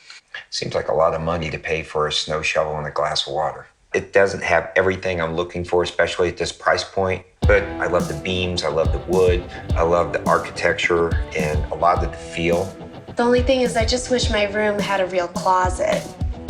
Seems like a lot of money to pay for a snow shovel and a glass of water. It doesn't have everything I'm looking for, especially at this price point. But I love the beams, I love the wood, I love the architecture, and a lot of the feel. The only thing is I just wish my room had a real closet.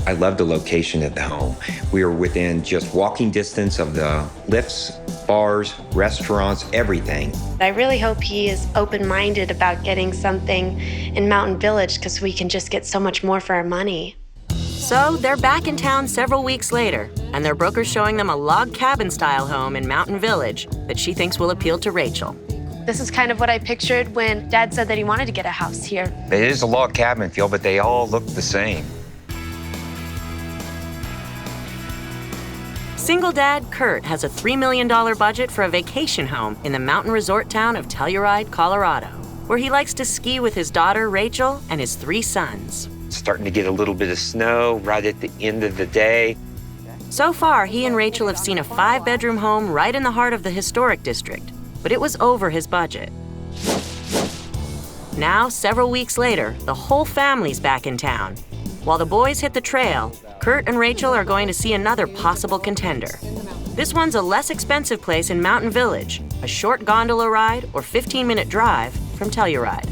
I love the location of the home. We are within just walking distance of the lifts, bars, restaurants, everything. I really hope he is open-minded about getting something in Mountain Village because we can just get so much more for our money. So they're back in town several weeks later, and their broker's showing them a log cabin-style home in Mountain Village that she thinks will appeal to Rachel. This is kind of what I pictured when Dad said that he wanted to get a house here. It is a log cabin feel, but they all look the same. Single dad Kurt has a $3 million budget for a vacation home in the mountain resort town of Telluride, Colorado, where he likes to ski with his daughter Rachel and his 3 sons. Starting to get a little bit of snow right at the end of the day. So far, he and Rachel have seen a 5-bedroom home right in the heart of the historic district, but it was over his budget. Now, several weeks later, the whole family's back in town. While the boys hit the trail, Kurt and Rachel are going to see another possible contender. This one's a less expensive place in Mountain Village, a short gondola ride or 15-minute drive from Telluride.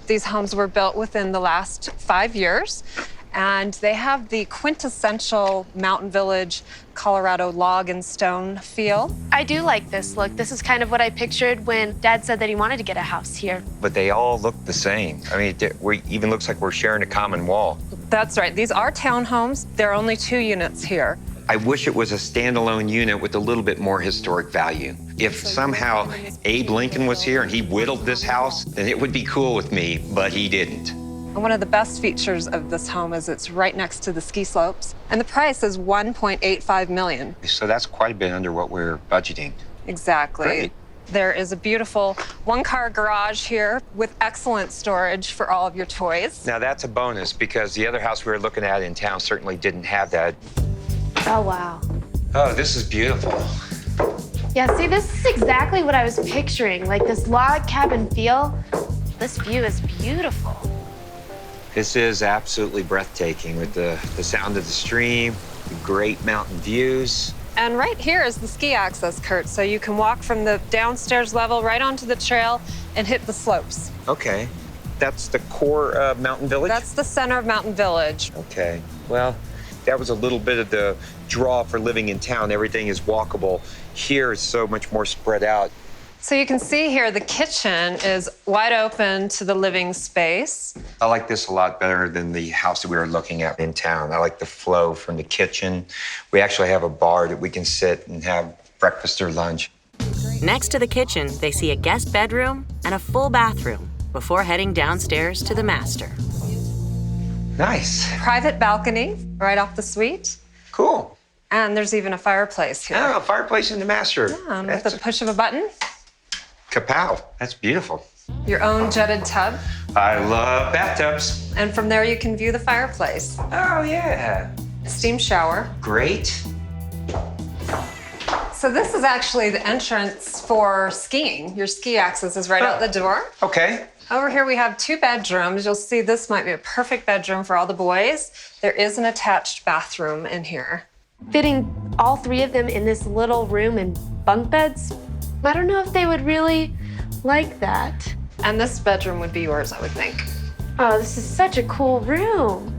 These homes were built within the last 5 years, and they have the quintessential Mountain Village, Colorado log and stone feel. I do like this look. This is kind of what I pictured when Dad said that he wanted to get a house here. But they all look the same. I mean, it even looks like we're sharing a common wall. That's right. These are townhomes. There are only 2 units here. I wish it was a standalone unit with a little bit more historic value. If somehow Abe Lincoln was here and he whittled this house, then it would be cool with me, but he didn't. And one of the best features of this home is it's right next to the ski slopes, and the price is $1.85 million. So that's quite a bit under what we're budgeting. Exactly. Great. There is a beautiful 1-car garage here with excellent storage for all of your toys. Now that's a bonus because the other house we were looking at in town certainly didn't have that. Oh, wow. Oh, this is beautiful. Yeah, see, this is exactly what I was picturing, like this log cabin feel. This view is beautiful. This is absolutely breathtaking with the sound of the stream, the great mountain views. And right here is the ski access, Kurt, so you can walk from the downstairs level right onto the trail and hit the slopes. Okay. That's the core of Mountain Village? That's the center of Mountain Village. Okay. Well, that was a little bit of the draw for living in town. Everything is walkable. Here is so much more spread out. So you can see here the kitchen is wide open to the living space. I like this a lot better than the house that we were looking at in town. I like the flow from the kitchen. We actually have a bar that we can sit and have breakfast or lunch. Next to the kitchen, they see a guest bedroom and a full bathroom before heading downstairs to the master. Nice. Private balcony right off the suite. Cool. And there's even a fireplace here. Oh, a fireplace in the master. Yeah, and with the push of a button. Kapow. That's beautiful. Your own jetted tub. I love bathtubs. And from there you can view the fireplace. Oh, yeah. Steam shower. Great. So this is actually the entrance for skiing. Your ski access is right out the door. Okay. Over here we have 2 bedrooms. You'll see this might be a perfect bedroom for all the boys. There is an attached bathroom in here. Fitting all 3 of them in this little room in bunk beds, I don't know if they would really like that. And this bedroom would be yours, I would think. Oh, this is such a cool room.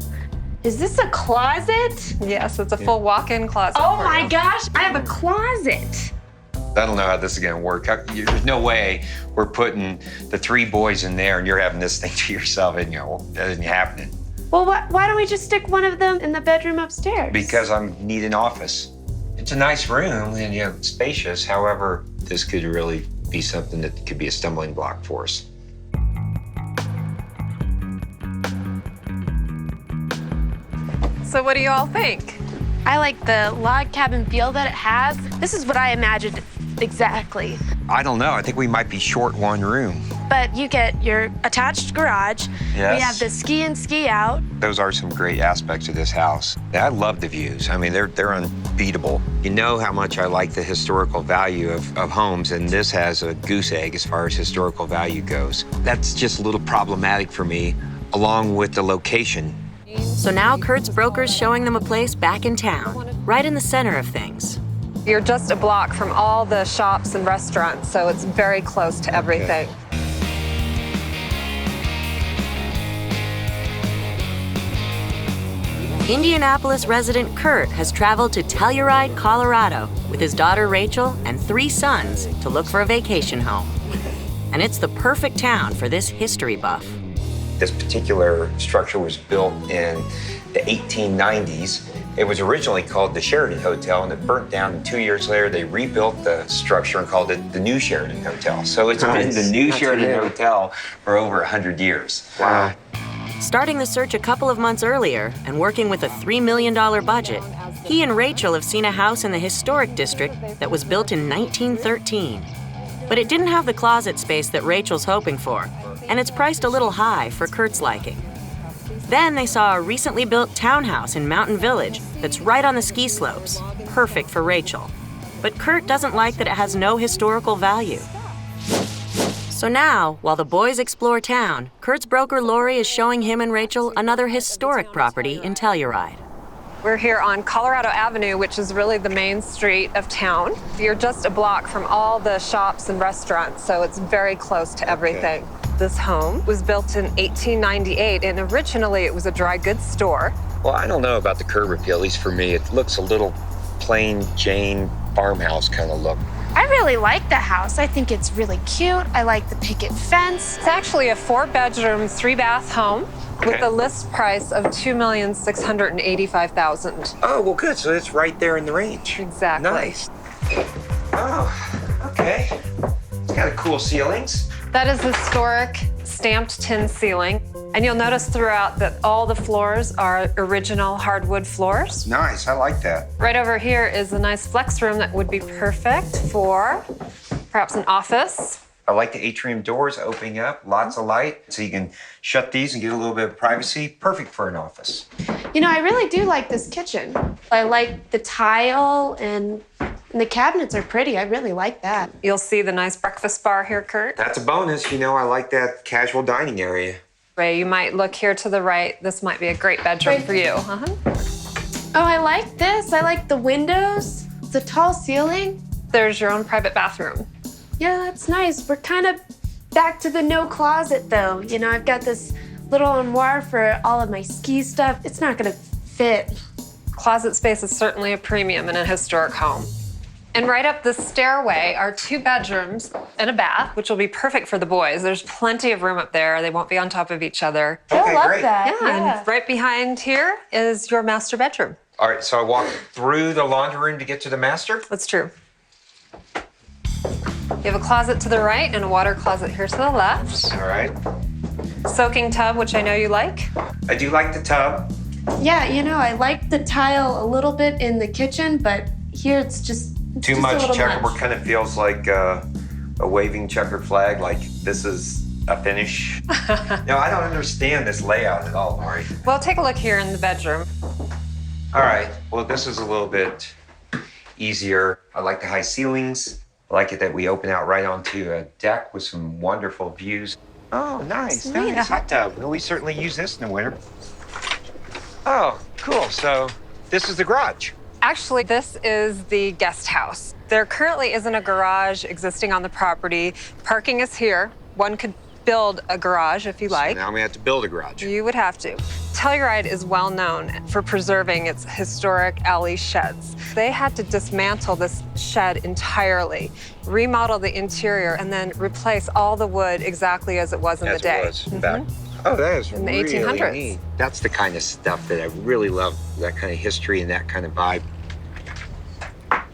Is this a closet? Yes, it's a full walk-in closet. Oh my gosh, I have a closet. I don't know how this is gonna work. There's no way we're putting the 3 boys in there and you're having this thing to yourself, and that isn't happening. Well, why don't we just stick one of them in the bedroom upstairs? Because I need an office. It's a nice room and spacious. However, this could really be something that could be a stumbling block for us. So what do you all think? I like the log cabin feel that it has. This is what I imagined exactly. I don't know. I think we might be short one room. But you get your attached garage. Yes. We have the ski in, ski out. Those are some great aspects of this house. I love the views. I mean, they're unbeatable. You know how much I like the historical value of homes, and this has a goose egg as far as historical value goes. That's just a little problematic for me, along with the location. So now Kurt's broker's showing them a place back in town, right in the center of things. You're just a block from all the shops and restaurants, so it's very close to everything. Indianapolis resident Kurt has traveled to Telluride, Colorado with his daughter Rachel and 3 sons to look for a vacation home. And it's the perfect town for this history buff. This particular structure was built in the 1890s. It was originally called the Sheraton Hotel, and it burnt down, and 2 years later they rebuilt the structure and called it the New Sheraton Hotel. So it's been the New Sheraton Hotel for over 100 years. Wow. Starting the search a couple of months earlier and working with a $3 million budget, he and Rachel have seen a house in the historic district that was built in 1913. But it didn't have the closet space that Rachel's hoping for, and it's priced a little high for Kurt's liking. Then they saw a recently built townhouse in Mountain Village that's right on the ski slopes, perfect for Rachel. But Kurt doesn't like that it has no historical value. So now, while the boys explore town, Kurt's broker Lori is showing him and Rachel another historic property in Telluride. We're here on Colorado Avenue, which is really the main street of town. You're just a block from all the shops and restaurants, so it's very close to everything. Okay. This home was built in 1898, and originally it was a dry goods store. Well, I don't know about the curb appeal, at least for me. It looks a little plain Jane farmhouse kind of look. I really like the house. I think it's really cute. I like the picket fence. It's actually a 4-bedroom, 3-bath home. Okay. With a list price of $2,685,000. Oh, well, good. So it's right there in the range. Exactly. Nice. Oh, okay. It's got cool ceilings. That is historic stamped tin ceiling. And you'll notice throughout that all the floors are original hardwood floors. Nice. I like that. Right over here is a nice flex room that would be perfect for perhaps an office. I like the atrium doors opening up, lots of light, so you can shut these and get a little bit of privacy. Perfect for an office. You know, I really do like this kitchen. I like the tile and the cabinets are pretty. I really like that. You'll see the nice breakfast bar here, Kurt. That's a bonus. You know, I like that casual dining area. Ray, you might look here to the right. This might be a great bedroom for you. Oh, I like this. I like the windows. It's a tall ceiling. There's your own private bathroom. Yeah, that's nice. We're kind of back to the no closet, though. You know, I've got this little armoire for all of my ski stuff. It's not gonna fit. Closet space is certainly a premium in a historic home. And right up the stairway are 2 bedrooms and a bath, which will be perfect for the boys. There's plenty of room up there. They won't be on top of each other. I love that. Yeah, and right behind here is your master bedroom. All right, so I walk through the laundry room to get to the master? That's true. You have a closet to the right and a water closet here to the left. All right. Soaking tub, which I know you like. I do like the tub. Yeah, you know, I like the tile a little bit in the kitchen, but here it's just Too much checkerboard, kind of feels like a waving checkered flag, like this is a finish. No, I don't understand this layout at all, Mari. Well, take a look here in the bedroom. All right, well, this is a little bit easier. I like the high ceilings. I like it that we open out right onto a deck with some wonderful views. Oh, nice, nice hot tub. Well, we certainly use this in the winter. Oh, cool, so this is the garage. Actually, this is the guest house. There currently isn't a garage existing on the property. Parking is here. One could build a garage if you like. So now we have to build a garage. You would have to. Telluride is well known for preserving its historic alley sheds. They had to dismantle this shed entirely, remodel the interior, and then replace all the wood exactly as it was in the day. As it was back. Oh, that is in the really 1800s. Neat. That's the kind of stuff that I really love, that kind of history and that kind of vibe.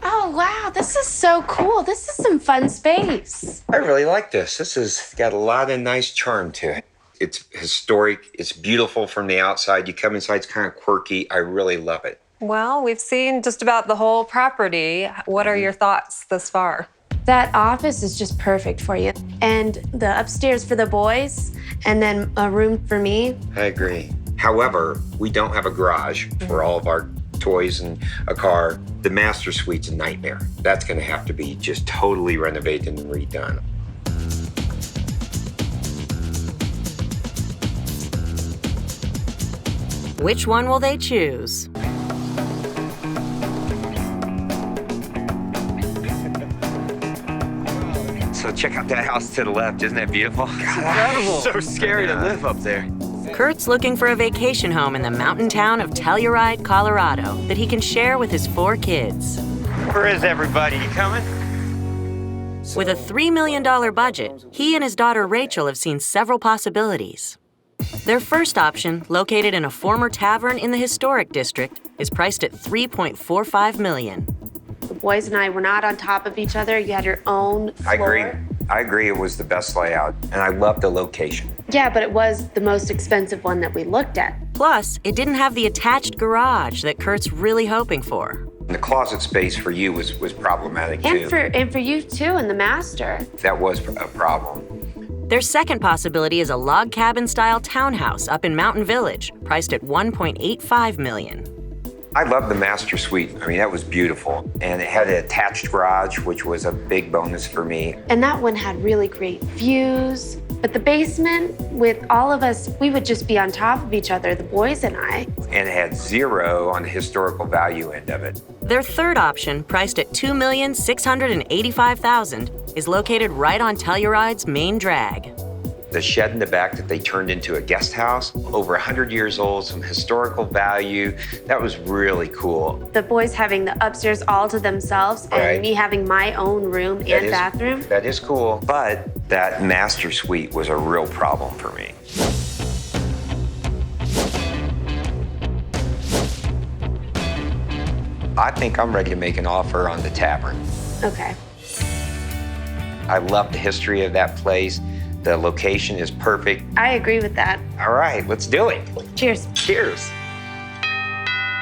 Oh, wow, this is so cool. This is some fun space. I really like this. This has got a lot of nice charm to it. It's historic. It's beautiful from the outside. You come inside, it's kind of quirky. I really love it. Well, we've seen just about the whole property. What are your thoughts thus far? That office is just perfect for you. And the upstairs for the boys, and then a room for me. I agree. However, we don't have a garage for all of our toys and a car. The master suite's a nightmare. That's gonna have to be just totally renovated and redone. Which one will they choose? So check out that house to the left. Isn't that beautiful? God, incredible. So scary to live up there. Kurt's looking for a vacation home in the mountain town of Telluride, Colorado, that he can share with his 4 kids. Where is everybody? You coming? With a $3 million budget, he and his daughter Rachel have seen several possibilities. Their first option, located in a former tavern in the historic district, is priced at $3.45 million. The boys and I were not on top of each other. You had your own floor. I agree. I agree it was the best layout, and I love the location. Yeah, but it was the most expensive one that we looked at. Plus, it didn't have the attached garage that Kurt's really hoping for. The closet space for you was problematic, too. And for you, too, and the master. That was a problem. Their second possibility is a log cabin-style townhouse up in Mountain Village, priced at $1.85 million. I love the master suite. I mean, that was beautiful. And it had an attached garage, which was a big bonus for me. And that one had really great views. But the basement, with all of us, we would just be on top of each other, the boys and I. And it had 0 on the historical value end of it. Their third option, priced at $2,685,000, is located right on Telluride's main drag. The shed in the back that they turned into a guest house, over 100 years old, some historical value. That was really cool. The boys having the upstairs all to themselves and me having my own room and bathroom. That is cool, but that master suite was a real problem for me. I think I'm ready to make an offer on the tavern. Okay. I love the history of that place. The location is perfect. I agree with that. All right, let's do it. Cheers. Cheers.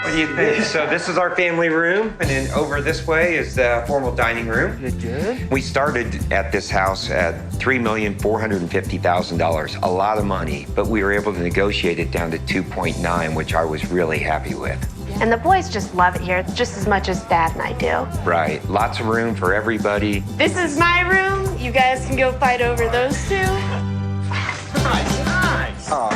What do you think? So this is our family room, and then over this way is the formal dining room. Good. We started at this house at $3,450,000, a lot of money, but we were able to negotiate it down to 2.9, which I was really happy with. And the boys just love it here just as much as Dad and I do. Right, lots of room for everybody. This is my room. You guys can go fight over those 2. Nice. Oh.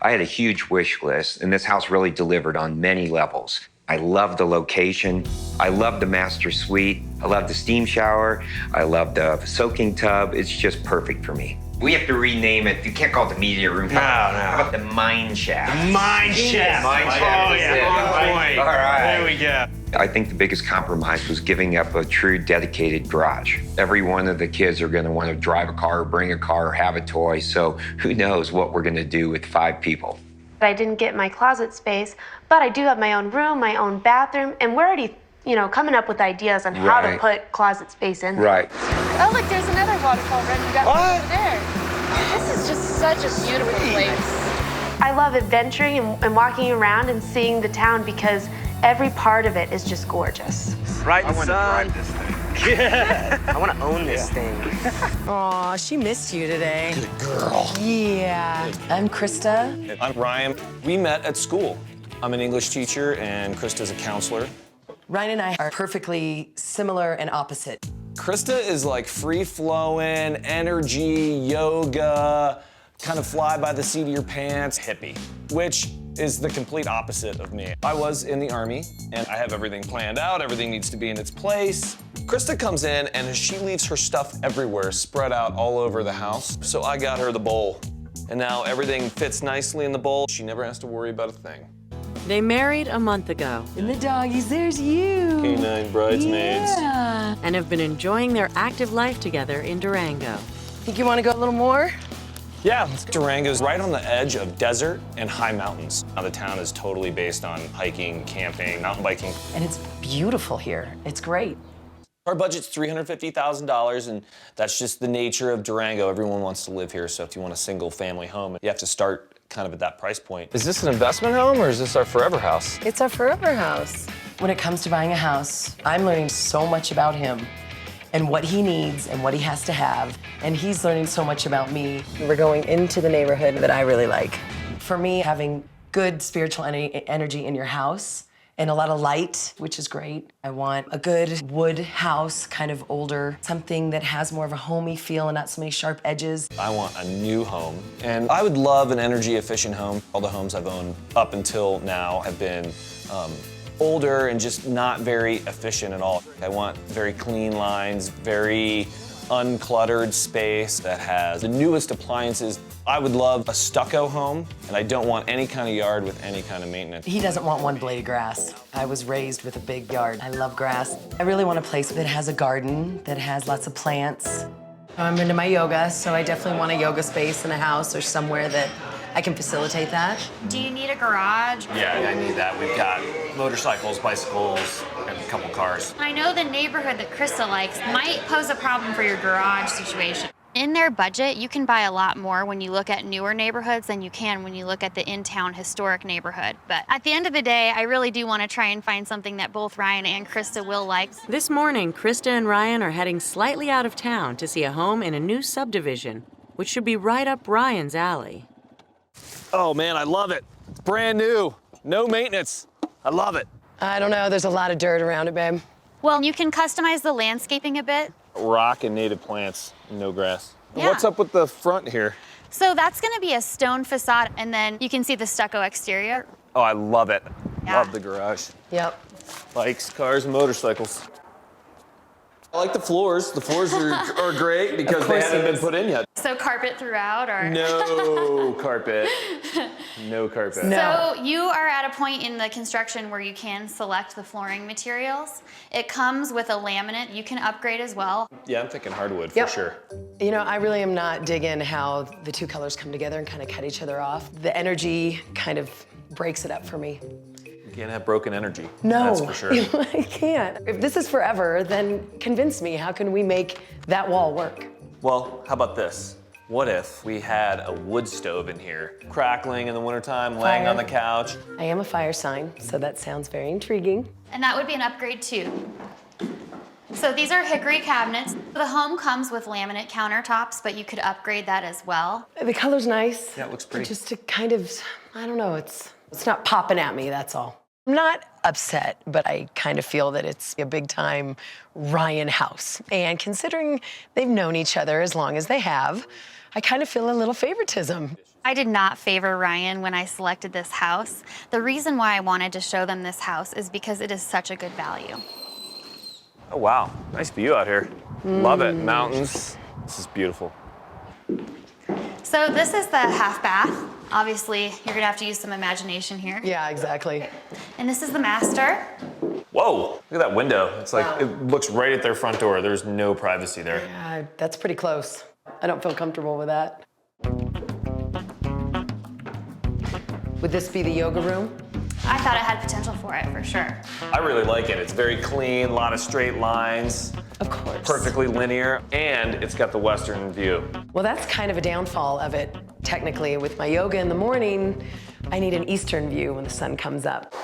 I had a huge wish list, and this house really delivered on many levels. I love the location. I love the master suite. I love the steam shower. I love the soaking tub. It's just perfect for me. We have to rename it. You can't call it the media room. How about the mine shaft? Mine shaft. Mine shaft. Oh, yeah. Good point. All right. There we go. I think the biggest compromise was giving up a true dedicated garage. Every one of the kids are gonna wanna drive a car, bring a car, have a toy, so who knows what we're gonna do with 5 people. I didn't get my closet space, but I do have my own room, my own bathroom, and we're already, coming up with ideas on how to put closet space in there. Right. Oh, look, there's another waterfall right you got one over there. This is just such a beautiful place. I love adventuring and walking around and seeing the town because every part of it is just gorgeous. Right, I want to drive this thing. Yeah. I want to own this thing. Aw, she missed you today. Good girl. Yeah. I'm Christa. I'm Ryan. We met at school. I'm an English teacher and Krista's a counselor. Ryan and I are perfectly similar and opposite. Christa is like free-flowing, energy, yoga, kind of fly by the seat of your pants, hippie, which is the complete opposite of me. I was in the Army, and I have everything planned out, everything needs to be in its place. Christa comes in, and she leaves her stuff everywhere, spread out all over the house. So I got her the bowl, and now everything fits nicely in the bowl. She never has to worry about a thing. They married a month ago. And the doggies, there's you. Canine bridesmaids. Yeah. And have been enjoying their active life together in Durango. Think you want to go a little more? Yeah, Durango's right on the edge of desert and high mountains. Now the town is totally based on hiking, camping, mountain biking. And it's beautiful here. It's great. Our budget's $350,000, and that's just the nature of Durango. Everyone wants to live here, so if you want a single family home, you have to start kind of at that price point. Is this an investment home, or is this our forever house? It's our forever house. When it comes to buying a house, I'm learning so much about him and what he needs and what he has to have, and he's learning so much about me. We're going into the neighborhood that I really like. For me, having good spiritual energy in your house and a lot of light, which is great. I want a good wood house, kind of older, something that has more of a homey feel and not so many sharp edges. I want a new home, and I would love an energy-efficient home. All the homes I've owned up until now have been older and just not very efficient at all. I want very clean lines, very uncluttered space that has the newest appliances. I would love a stucco home, and I don't want any kind of yard with any kind of maintenance. He doesn't want one blade of grass. I was raised with a big yard. I love grass. I really want a place that has a garden, that has lots of plants. I'm into my yoga, so I definitely want a yoga space in a house or somewhere that I can facilitate that. Do you need a garage? Yeah, I need that. We've got motorcycles, bicycles, and a couple cars. I know the neighborhood that Christa likes might pose a problem for your garage situation. In their budget, you can buy a lot more when you look at newer neighborhoods than you can when you look at the in-town historic neighborhood. But at the end of the day, I really do want to try and find something that both Ryan and Christa will like. This morning, Christa and Ryan are heading slightly out of town to see a home in a new subdivision, which should be right up Ryan's alley. Oh man, I love it. It's brand new, no maintenance. I love it. I don't know, there's a lot of dirt around it, babe. Well, you can customize the landscaping a bit. Rock and native plants, no grass. Yeah. What's up with the front here? So that's going to be a stone facade, and then you can see the stucco exterior. Oh, I love it. Yeah. Love the garage. Yep. Bikes, cars, and motorcycles. I like the floors. The floors are great because they haven't been put in yet. So carpet throughout, or? No carpet. No carpet. So you are at a point in the construction where you can select the flooring materials. It comes with a laminate. You can upgrade as well. Yeah, I'm thinking hardwood for Yep. sure. You know, I really am not digging how the two colors come together and kind of cut each other off. The energy kind of breaks it up for me. You can't have broken energy. No, That's for sure. I can't. If this is forever, then convince me. How can we make that wall work? Well, how about this? What if we had a wood stove in here, crackling in the wintertime, laying Fire. on the couch? I am a fire sign, so that sounds very intriguing. And that would be an upgrade too. So these are hickory cabinets. The home comes with laminate countertops, but you could upgrade that as well. The color's nice. Yeah, it looks pretty. Just to kind of, I don't know, it's not popping at me, that's all. I'm not upset, but I kind of feel that it's a big time Ryan house. And considering they've known each other as long as they have, I kind of feel a little favoritism. I did not favor Ryan when I selected this house. The reason why I wanted to show them this house is because it is such a good value. Oh, wow. Nice view out here. Love it. Mountains. This is beautiful. So So this is the half bath. Obviously, you're gonna have to use some imagination here. Yeah, exactly. And this is the master. Whoa, look at that window. It's like, it looks right at their front door. There's no privacy there. Yeah, that's pretty close. I don't feel comfortable with that. Would this be the yoga room? I thought it had potential for it, for sure. I really like it. It's very clean, a lot of straight lines. Of course. Perfectly linear, and it's got the western view. Well, that's kind of a downfall of it, technically. With my yoga in the morning, I need an eastern view when the sun comes up.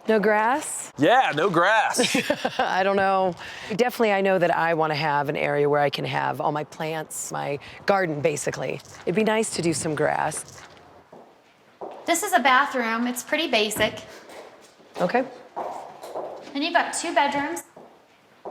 No grass? Yeah, no grass. I don't know. Definitely, I know that I want to have an area where I can have all my plants, my garden, basically. It'd be nice to do some grass. This is a bathroom. It's pretty basic. Okay. And you've got 2 bedrooms.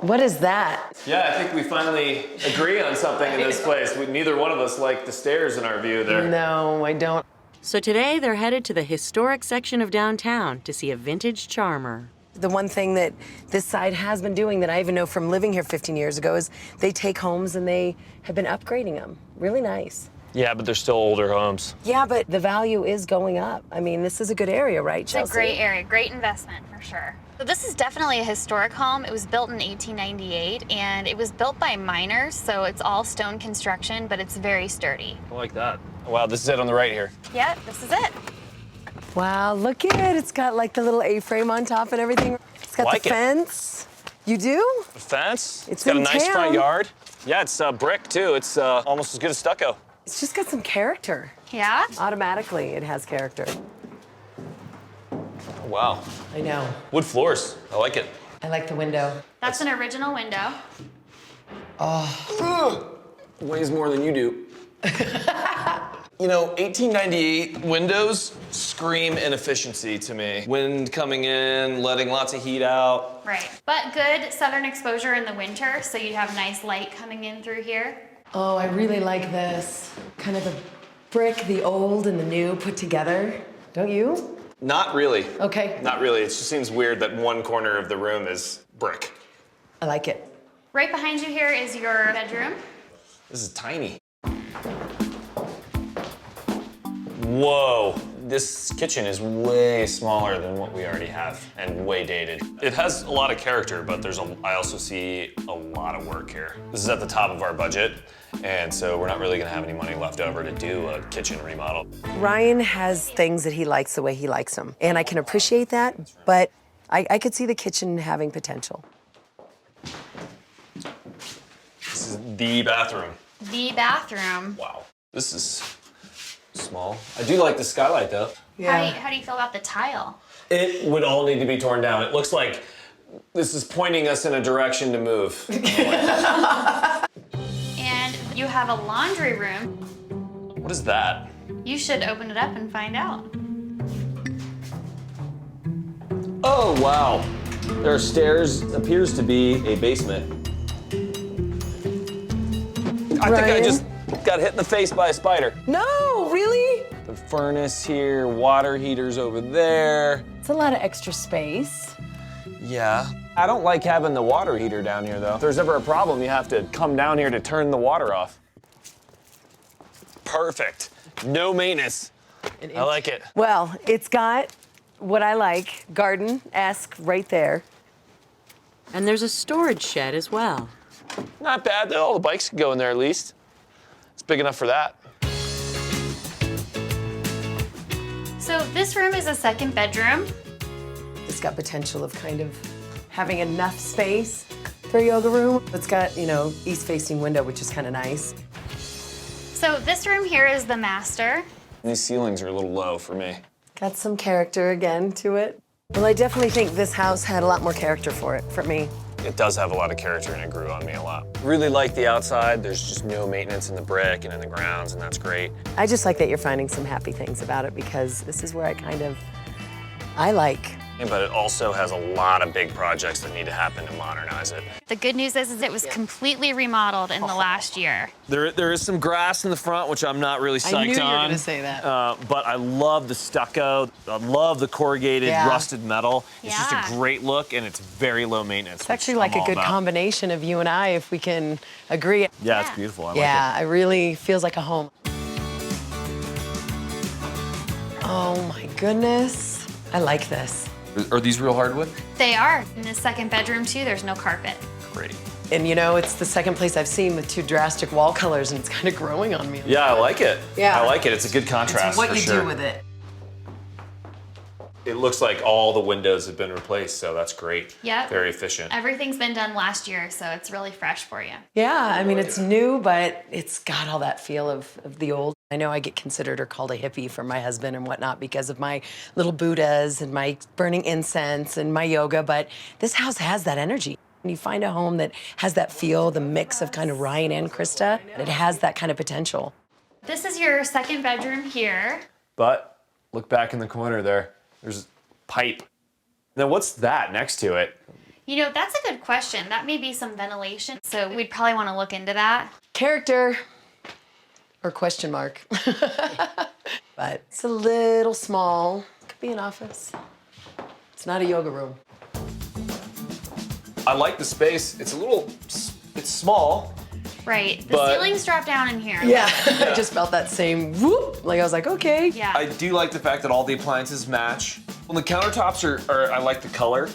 What is that? Yeah, I think we finally agree on something in this place. Neither one of us like the stairs in our view there. No, I don't. So today they're headed to the historic section of downtown to see a vintage charmer. The one thing that this side has been doing that I even know from living here 15 years ago is they take homes and they have been upgrading them. Really nice. Yeah, but they're still older homes. Yeah, but the value is going up. I mean, this is a good area, right, Chelsea? It's a great area, great investment for sure. So this is definitely a historic home. It was built in 1898 and it was built by miners, so it's all stone construction, but it's very sturdy. I like that. Wow, this is it on the right here. Yeah, this is it. Wow, look at it. It's got like the little A-frame on top and everything. It's got Like the it. fence. You do? The fence. It's got a in nice town. front yard. Yeah, it's brick too. It's almost as good as stucco. It's just got some character. Yeah? Automatically, it has character. Oh, wow. I know. Wood floors. I like it. I like the window. That's an original window. Oh. Weighs more than you do. You know, 1898 windows scream inefficiency to me. Wind coming in, letting lots of heat out. Right. But good southern exposure in the winter, so you'd have nice light coming in through here. Oh, I really like this. Kind of the brick, the old and the new put together. Don't you? Not really. Okay. Not really. It just seems weird that one corner of the room is brick. I like it. Right behind you here is your bedroom. This is tiny. Whoa. This kitchen is way smaller than what we already have and way dated. It has a lot of character, but I also see a lot of work here. This is at the top of our budget, and so we're not really gonna have any money left over to do a kitchen remodel. Ryan has things that he likes the way he likes them, and I can appreciate that, but I could see the kitchen having potential. This is the bathroom. The bathroom. Wow. This is small. I do like the skylight though. How do you feel about the tile? It would all need to be torn down. It looks like this is pointing us in a direction to move. And you have a laundry room. What is that? You should open it up and find out. Oh, wow. There are stairs. Appears to be a basement. I think I just got hit in the face by a spider. No, really? The furnace here, water heaters over there. It's a lot of extra space. Yeah. I don't like having the water heater down here though. If there's ever a problem, you have to come down here to turn the water off. Perfect. No maintenance. I like it. Well, it's got what I like, garden-esque right there. And there's a storage shed as well. Not bad though. All the bikes can go in there at least. It's big enough for that. So this room is a second bedroom. It's got potential of kind of having enough space for a yoga room. It's got, you know, east-facing window, which is kind of nice. So this room here is the master. These ceilings are a little low for me. Got some character again to it. Well, I definitely think this house had a lot more character for me. It does have a lot of character and it grew on me a lot. Really like the outside. There's just no maintenance in the brick and in the grounds, and that's great. I just like that you're finding some happy things about it because this is where I like but it also has a lot of big projects that need to happen to modernize it. The good news is it was completely remodeled in the last year. There is some grass in the front, which I'm not really psyched on. I knew you were gonna say that. But I love the stucco. I love the corrugated rusted metal. It's just a great look, and it's very low maintenance. It's actually like a good combination of you and I, if we can agree. Yeah, it's beautiful. I like it. It really feels like a home. Oh my goodness. I like this. Are these real hardwood? They are. In the second bedroom, too, there's no carpet. Great. And you know, it's the second place I've seen with 2 drastic wall colors, and it's kind of growing on me. Yeah, I like it. Yeah. I like it. It's a good contrast. It's what for you sure. do with it. It looks like all the windows have been replaced, so that's great. Yep. Very efficient. Everything's been done last year, so it's really fresh for you. Yeah, I mean, it's new, but it's got all that feel of the old. I know I get considered or called a hippie from my husband and whatnot because of my little Buddhas and my burning incense and my yoga, but this house has that energy. When you find a home that has that feel, the mix of kind of Ryan and Christa, it has that kind of potential. This is your second bedroom here. But look back in the corner there. There's pipe. Now what's that next to it? You know, that's a good question. That may be some ventilation, so we'd probably want to look into that. Character or question mark. But it's a little small. Could be an office. It's not a yoga room. I like the space. It's small. Right. The ceilings drop down in here. Yeah, I just felt that same whoop. Like I was like, okay. Yeah. I do like the fact that all the appliances match. Well, the countertops are I like the color.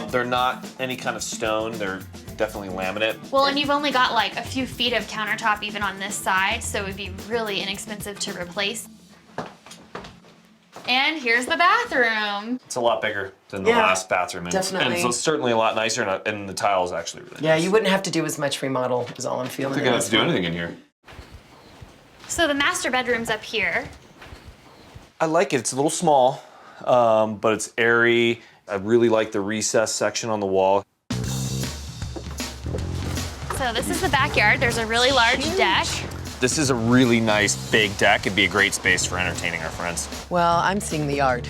They're not any kind of stone. They're definitely laminate. Well, and you've only got like a few feet of countertop even on this side, so it would be really inexpensive to replace. And here's the bathroom. It's a lot bigger than the last bathroom. Definitely. And it's certainly a lot nicer, and the tile is actually really Yeah, nice. you wouldn't have to do as much remodel, is all I'm feeling. I don't think I have to do anything in here. So the master bedroom's up here. I like it. It's a little small, but it's airy. I really like the recess section on the wall. So this is the backyard. There's a really large deck. This is a really nice big deck. It'd be a great space for entertaining our friends. Well, I'm seeing the yard.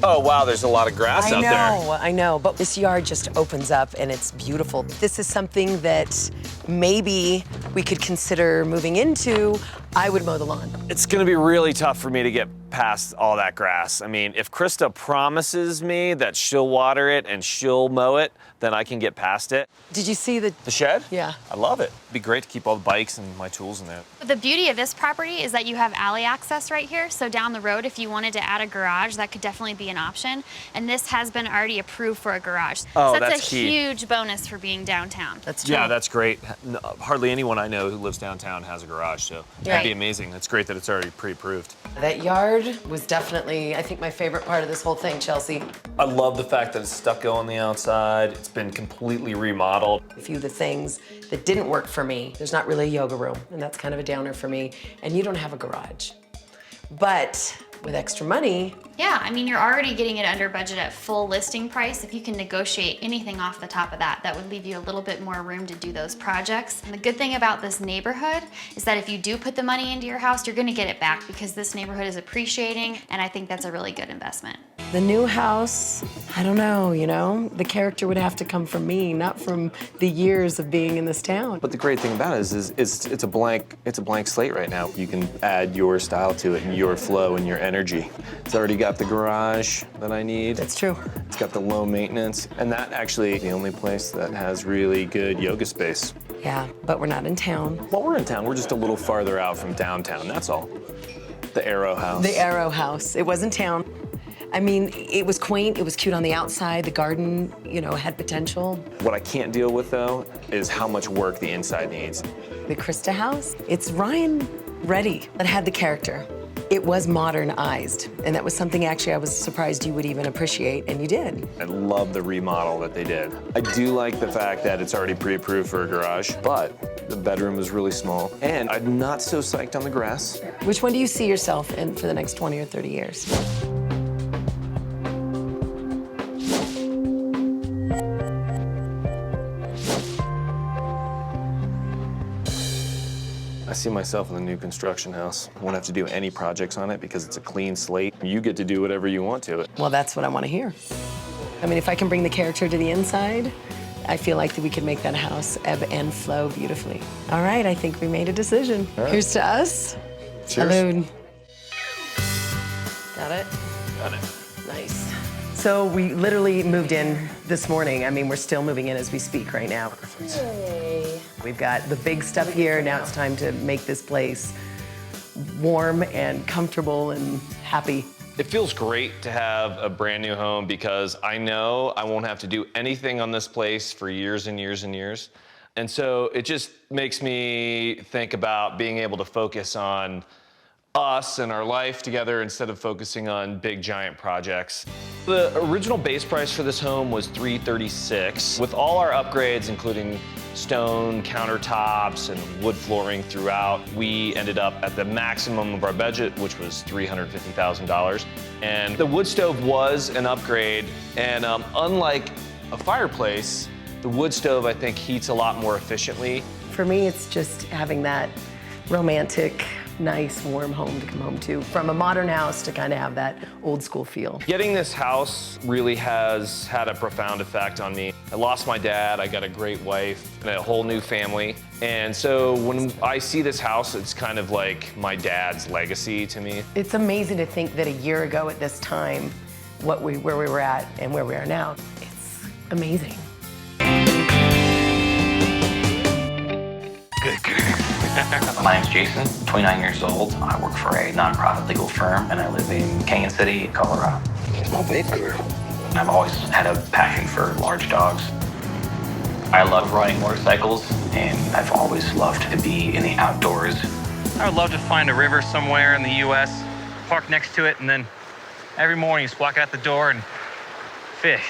Oh, wow, there's a lot of grass out there. I know, but this yard just opens up and it's beautiful. This is something that maybe we could consider moving into. I would mow the lawn. It's gonna be really tough for me to get past all that grass. I mean, if Christa promises me that she'll water it and she'll mow it, then I can get past it. Did you see the shed? Yeah. I love it. It'd be great to keep all the bikes and my tools in there. But the beauty of this property is that you have alley access right here. So down the road, if you wanted to add a garage, that could definitely be an option. And this has been already approved for a garage. Oh, so that's a key. huge bonus for being downtown. That's true. Yeah, that's great. Hardly anyone I know who lives downtown has a garage, so that'd be amazing. It's great that it's already pre-approved. That yard was definitely, I think, my favorite part of this whole thing, Chelsea. I love the fact that it's stucco on the outside. It's been completely remodeled. A few of the things that didn't work for me. There's not really a yoga room, and that's kind of a downer for me. And you don't have a garage. But with extra money. Yeah, I mean, you're already getting it under budget at full listing price. If you can negotiate anything off the top of that, that would leave you a little bit more room to do those projects. And the good thing about this neighborhood is that if you do put the money into your house, you're gonna get it back because this neighborhood is appreciating, and I think that's a really good investment. The new house, I don't know, you know? The character would have to come from me, not from the years of being in this town. But the great thing about it is it's a blank slate right now. You can add your style to it and your flow and your energy. It's already got the garage that I need. That's true. It's got the low maintenance, and that actually is the only place that has really good yoga space. Yeah, but we're not in town. Well, we're in town. We're just a little farther out from downtown, that's all. The Arrow House. The Arrow House. It was in town. I mean, it was quaint, it was cute on the outside, the garden, you know, had potential. What I can't deal with, though, is how much work the inside needs. The Christa house, it's Ryan ready. It had the character. It was modernized, and that was something actually I was surprised you would even appreciate, and you did. I love the remodel that they did. I do like the fact that it's already pre-approved for a garage, but the bedroom is really small, and I'm not so psyched on the grass. Which one do you see yourself in for the next 20 or 30 years? I see myself in the new construction house. I won't have to do any projects on it because it's a clean slate. You get to do whatever you want to it. Well, that's what I want to hear. I mean, if I can bring the character to the inside, I feel like that we can make that house ebb and flow beautifully. All right, I think we made a decision. All right. Here's to us. Cheers. Salud. Got it? Got it. Nice. So we literally moved in this morning. I mean, we're still moving in as we speak right now. Yay. We've got the big stuff here. Now it's time to make this place warm and comfortable and happy. It feels great to have a brand new home because I know I won't have to do anything on this place for years and years and years. And so it just makes me think about being able to focus on us and our life together instead of focusing on big giant projects. The original base price for this home was $336. With all our upgrades, including stone countertops and wood flooring throughout, we ended up at the maximum of our budget, which was $350,000. And the wood stove was an upgrade, and unlike a fireplace, the wood stove, I think, heats a lot more efficiently. For me, it's just having that romantic, nice, warm home to come home to. From a modern house to kind of have that old school feel. Getting this house really has had a profound effect on me. I lost my dad, I got a great wife, and a whole new family. And so when I see this house, it's kind of like my dad's legacy to me. It's amazing to think that a year ago at this time, where we were at and where we are now, it's amazing. Good girl. My name's Jason, 29 years old. I work for a nonprofit legal firm, and I live in Canyon City, Colorado. My baby girl. I've always had a passion for large dogs. I love riding motorcycles, and I've always loved to be in the outdoors. I would love to find a river somewhere in the U.S., park next to it, and then every morning just walk out the door and fish.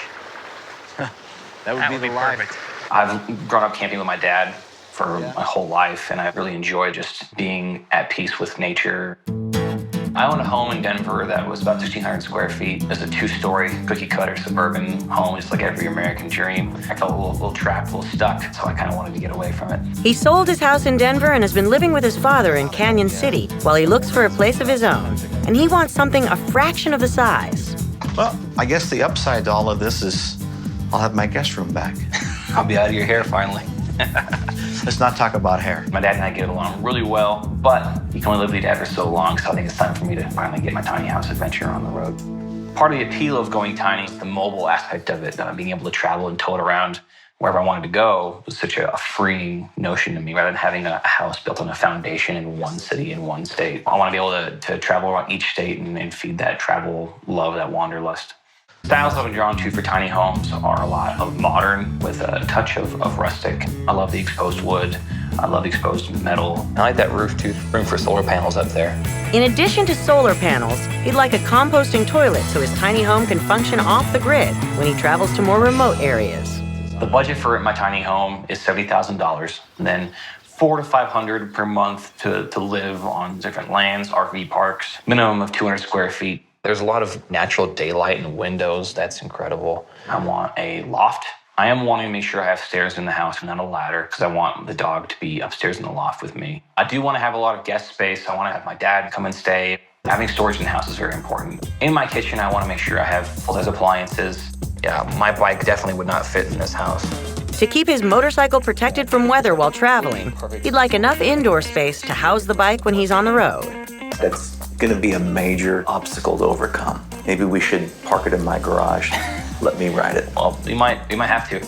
That would be perfect. I've grown up camping with my dad for my whole life, and I really enjoy just being at peace with nature. I own a home in Denver that was about 1,600 square feet. It's a 2-story cookie-cutter suburban home. It's like every American dream. I felt a little trapped, a little stuck, so I kind of wanted to get away from it. He sold his house in Denver and has been living with his father in Canyon City while he looks for a place of his own. And he wants something a fraction of the size. Well, I guess the upside to all of this is I'll have my guest room back. I'll be out of your hair finally. Let's not talk about hair. My dad and I get along really well, but you can only live with your dad for so long, so I think it's time for me to finally get my tiny house adventure on the road. Part of the appeal of going tiny is the mobile aspect of it, being able to travel and tow it around wherever I wanted to go was such a freeing notion to me, rather than having a house built on a foundation in one city, in one state. I want to be able to travel around each state and feed that travel love, that wanderlust. Styles I've been drawn to for tiny homes are a lot of modern with a touch of rustic. I love the exposed wood. I love the exposed metal. I like that roof too, room for solar panels up there. In addition to solar panels, he'd like a composting toilet so his tiny home can function off the grid when he travels to more remote areas. The budget for my tiny home is $70,000, and then $400 to $500 per month to live on different lands, RV parks, minimum of 200 square feet. There's a lot of natural daylight and windows. That's incredible. I want a loft. I am wanting to make sure I have stairs in the house and not a ladder because I want the dog to be upstairs in the loft with me. I do want to have a lot of guest space. I want to have my dad come and stay. Having storage in the house is very important. In my kitchen, I want to make sure I have full-size appliances. Yeah, my bike definitely would not fit in this house. To keep his motorcycle protected from weather while traveling, he'd like enough indoor space to house the bike when he's on the road. That's going to be a major obstacle to overcome. Maybe we should park it in my garage. Let me ride it. Well, we might have to.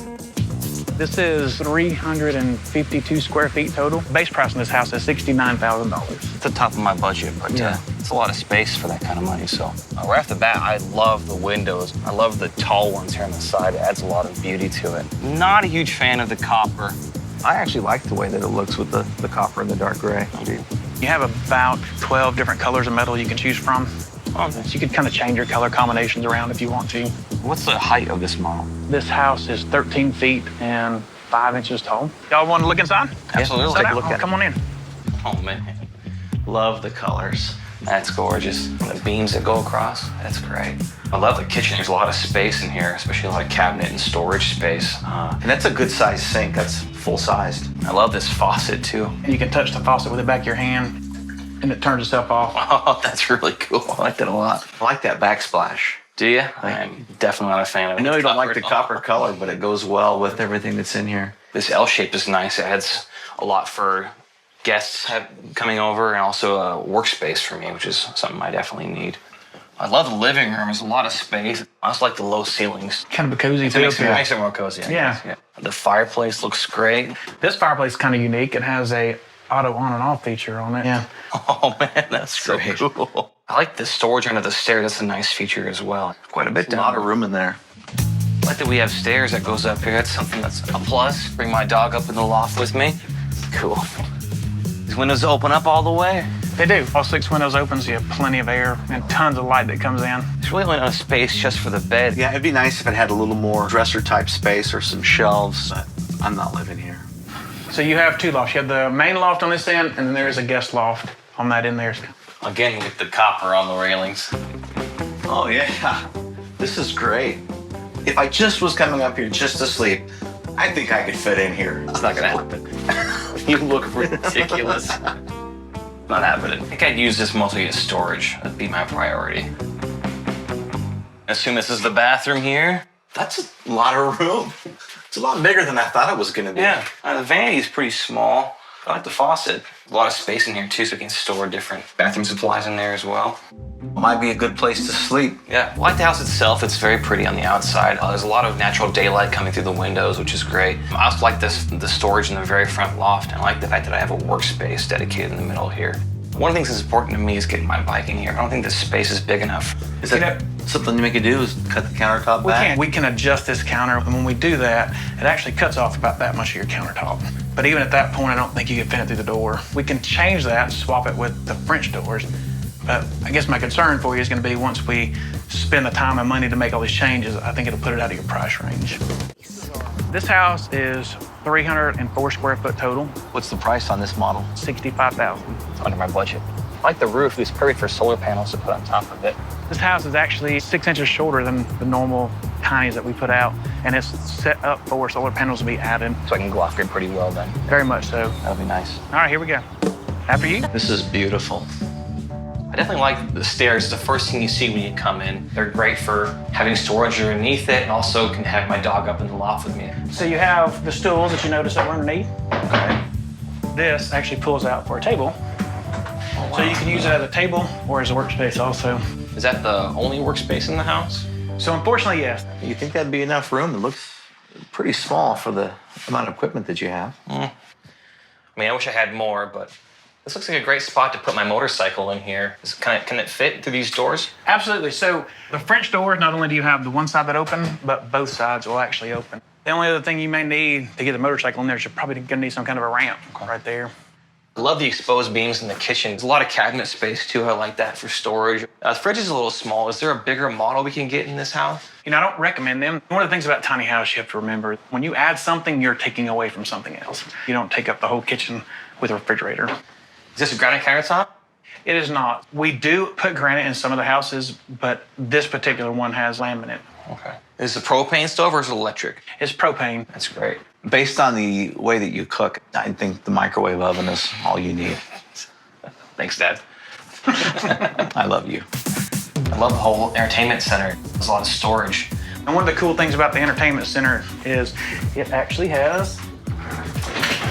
This is 352 square feet total. Base price on this house is $69,000. It's the top of my budget, but it's a lot of space for that kind of money. So right off the bat, I love the windows. I love the tall ones here on the side. It adds a lot of beauty to it. Not a huge fan of the copper. I actually like the way that it looks with the copper and the dark gray. I do. You have about 12 different colors of metal you can choose from. So you could kind of change your color combinations around if you want to. What's the height of this model? This house is 13 feet and 5 inches tall. Y'all want to look inside? Absolutely. Take a look at it. Come on in. Oh, man. Love the colors. That's gorgeous. And the beams that go across, that's great. I love the kitchen. There's a lot of space in here, especially a lot of cabinet and storage space. And that's a good size sink. That's full-sized. I love this faucet, too. You can touch the faucet with the back of your hand, and it turns itself off. Oh, that's really cool. I like that a lot. I like that backsplash. Do you? I'm definitely not a fan of it. I know you don't like the copper color, but it goes well with everything that's in here. This L shape is nice. It adds a lot for guests coming over and also a workspace for me, which is something I definitely need. I love the living room. There's a lot of space. I also like the low ceilings. Kind of a cozy It feel makes to it more cozy, I Yeah. guess. The fireplace looks great. This fireplace is kind of unique. It has a auto on and off feature on it. Yeah. Oh, man, that's so cool. I like the storage under the stairs. That's a nice feature as well. Quite a bit down. A lot of room in there. I like that we have stairs that goes up here. That's something that's a plus. Bring my dog up in the loft with me. Cool. These windows open up all the way. They do. All 6 windows open, so you have plenty of air and tons of light that comes in. There's really only enough space just for the bed. Yeah, it'd be nice if it had a little more dresser-type space or some shelves, but I'm not living here. So you have 2 lofts. You have the main loft on this end, and then there is a guest loft on that end there. Again, with the copper on the railings. Oh, yeah. This is great. If I just was coming up here just to sleep, I think I could fit in here. It's not gonna happen. You look ridiculous. Not happening. I think I'd use this mostly as storage. That'd be my priority. Assume this is the bathroom here. That's a lot of room. It's a lot bigger than I thought it was going to be. Yeah, the vanity is pretty small. I like the faucet. A lot of space in here too, so we can store different bathroom supplies in there as well. Might be a good place to sleep. Yeah, I like the house itself. It's very pretty on the outside. There's a lot of natural daylight coming through the windows, which is great. I also like the storage in the very front loft. And I like the fact that I have a workspace dedicated in the middle here. One of the things that's important to me is getting my bike in here. I don't think this space is big enough. Is that something you could do, is cut the countertop back? We can adjust this counter, and when we do that, it actually cuts off about that much of your countertop. But even at that point, I don't think you can fit it through the door. We can change that, swap it with the French doors. But I guess my concern for you is going to be once we spend the time and money to make all these changes, I think it'll put it out of your price range. This house is 304 square foot total. What's the price on this model? $65,000. It's under my budget. I like the roof. It's perfect for solar panels to put on top of it. This house is actually 6 inches shorter than the normal tinies that we put out, and it's set up for solar panels to be added. So I can go off grid pretty well then. Very much so. That'll be nice. All right, here we go. After you. This is beautiful. I definitely like the stairs. It's the first thing you see when you come in. They're great for having storage underneath it, and also can have my dog up in the loft with me. So you have the stools that you notice that were underneath. Okay. This actually pulls out for a table. Oh, wow. So you can use it as a table or as a workspace also. Is that the only workspace in the house? So unfortunately, yes. You think that'd be enough room? It looks pretty small for the amount of equipment that you have. I mean, I wish I had more, but this looks like a great spot to put my motorcycle in here. Can it fit through these doors? Absolutely. So the French doors, not only do you have the one side that open, but both sides will actually open. The only other thing you may need to get the motorcycle in there is you're probably gonna need some kind of a ramp right there. I love the exposed beams in the kitchen. There's a lot of cabinet space too. I like that for storage. The fridge is a little small. Is there a bigger model we can get in this house? You know, I don't recommend them. One of the things about tiny house you have to remember, when you add something, you're taking away from something else. You don't take up the whole kitchen with a refrigerator. Is this a granite countertop? It is not. We do put granite in some of the houses, but this particular one has laminate. Okay. Is it propane stove or is it electric? It's propane. That's great. Based on the way that you cook, I think the microwave oven is all you need. Thanks, Dad. I love you. I love the whole entertainment center. There's a lot of storage. And one of the cool things about the entertainment center is it actually has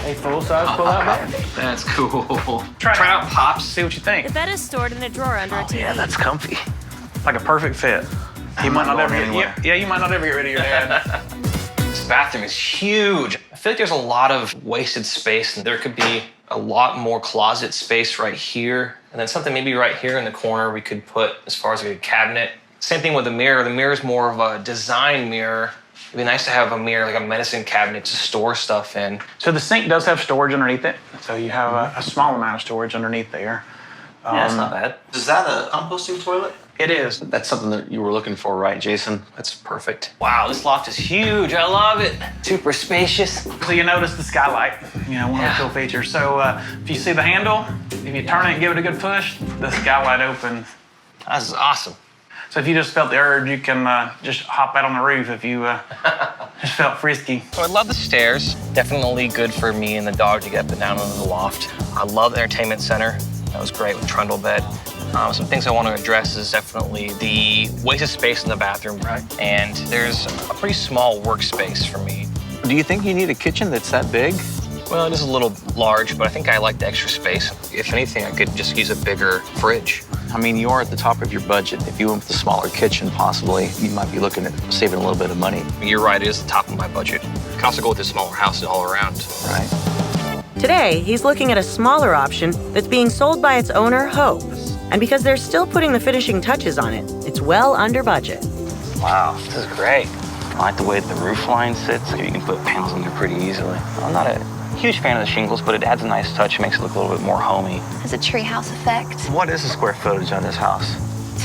a full-size pull-out bed. That's cool. Try out Pops, see what you think. The bed is stored in a drawer under a TV. Yeah, that's comfy. Like a perfect fit. You might not ever anywhere. you might not ever get rid of your dad. This bathroom is huge. I feel like there's a lot of wasted space, and there could be a lot more closet space right here, and then something maybe right here in the corner we could put as far as like a cabinet. Same thing with the mirror. The mirror is more of a design mirror. It'd be nice to have a mirror, like a medicine cabinet to store stuff in. So the sink does have storage underneath it. So you have a small amount of storage underneath there. Yeah, it's not bad. Is that a composting toilet? It is. That's something that you were looking for, right, Jason? That's perfect. Wow, this loft is huge. I love it. Super spacious. So you notice the skylight, you know, one of the cool features. So if you see the handle, if you turn it and give it a good push, the skylight opens. That's awesome. So if you just felt the urge, you can just hop out on the roof if you just felt frisky. So I love the stairs. Definitely good for me and the dog to get up and down into the loft. I love the entertainment center. That was great with trundle bed. Some things I want to address is definitely the wasted space in the bathroom. Right. And there's a pretty small workspace for me. Do you think you need a kitchen that's that big? Well, it is a little large, but I think I like the extra space. If anything, I could just use a bigger fridge. I mean, you are at the top of your budget. If you went with a smaller kitchen, possibly, you might be looking at saving a little bit of money. You're right, it is the top of my budget. I can also go with a smaller house all around. Right. Today, he's looking at a smaller option that's being sold by its owner, Hope. And because they're still putting the finishing touches on it, it's well under budget. Wow, this is great. I like the way the roof line sits. You can put panels in there pretty easily. I'm not a huge fan of the shingles, but it adds a nice touch, makes it look a little bit more homey. It's a treehouse effect. What is the square footage on this house?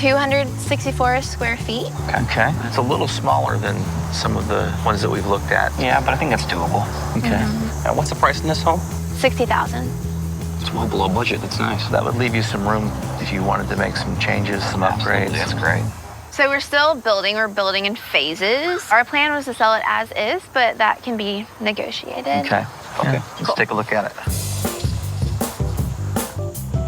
264 square feet. Okay. It's a little smaller than some of the ones that we've looked at. Yeah, but I think that's doable. Okay. What's the price in this home? $60,000. It's well below budget. That's nice. That would leave you some room if you wanted to make some changes, some upgrades. That's great. So we're still building. We're building in phases. Our plan was to sell it as is, but that can be negotiated. Okay. Okay. Let's take a look at it.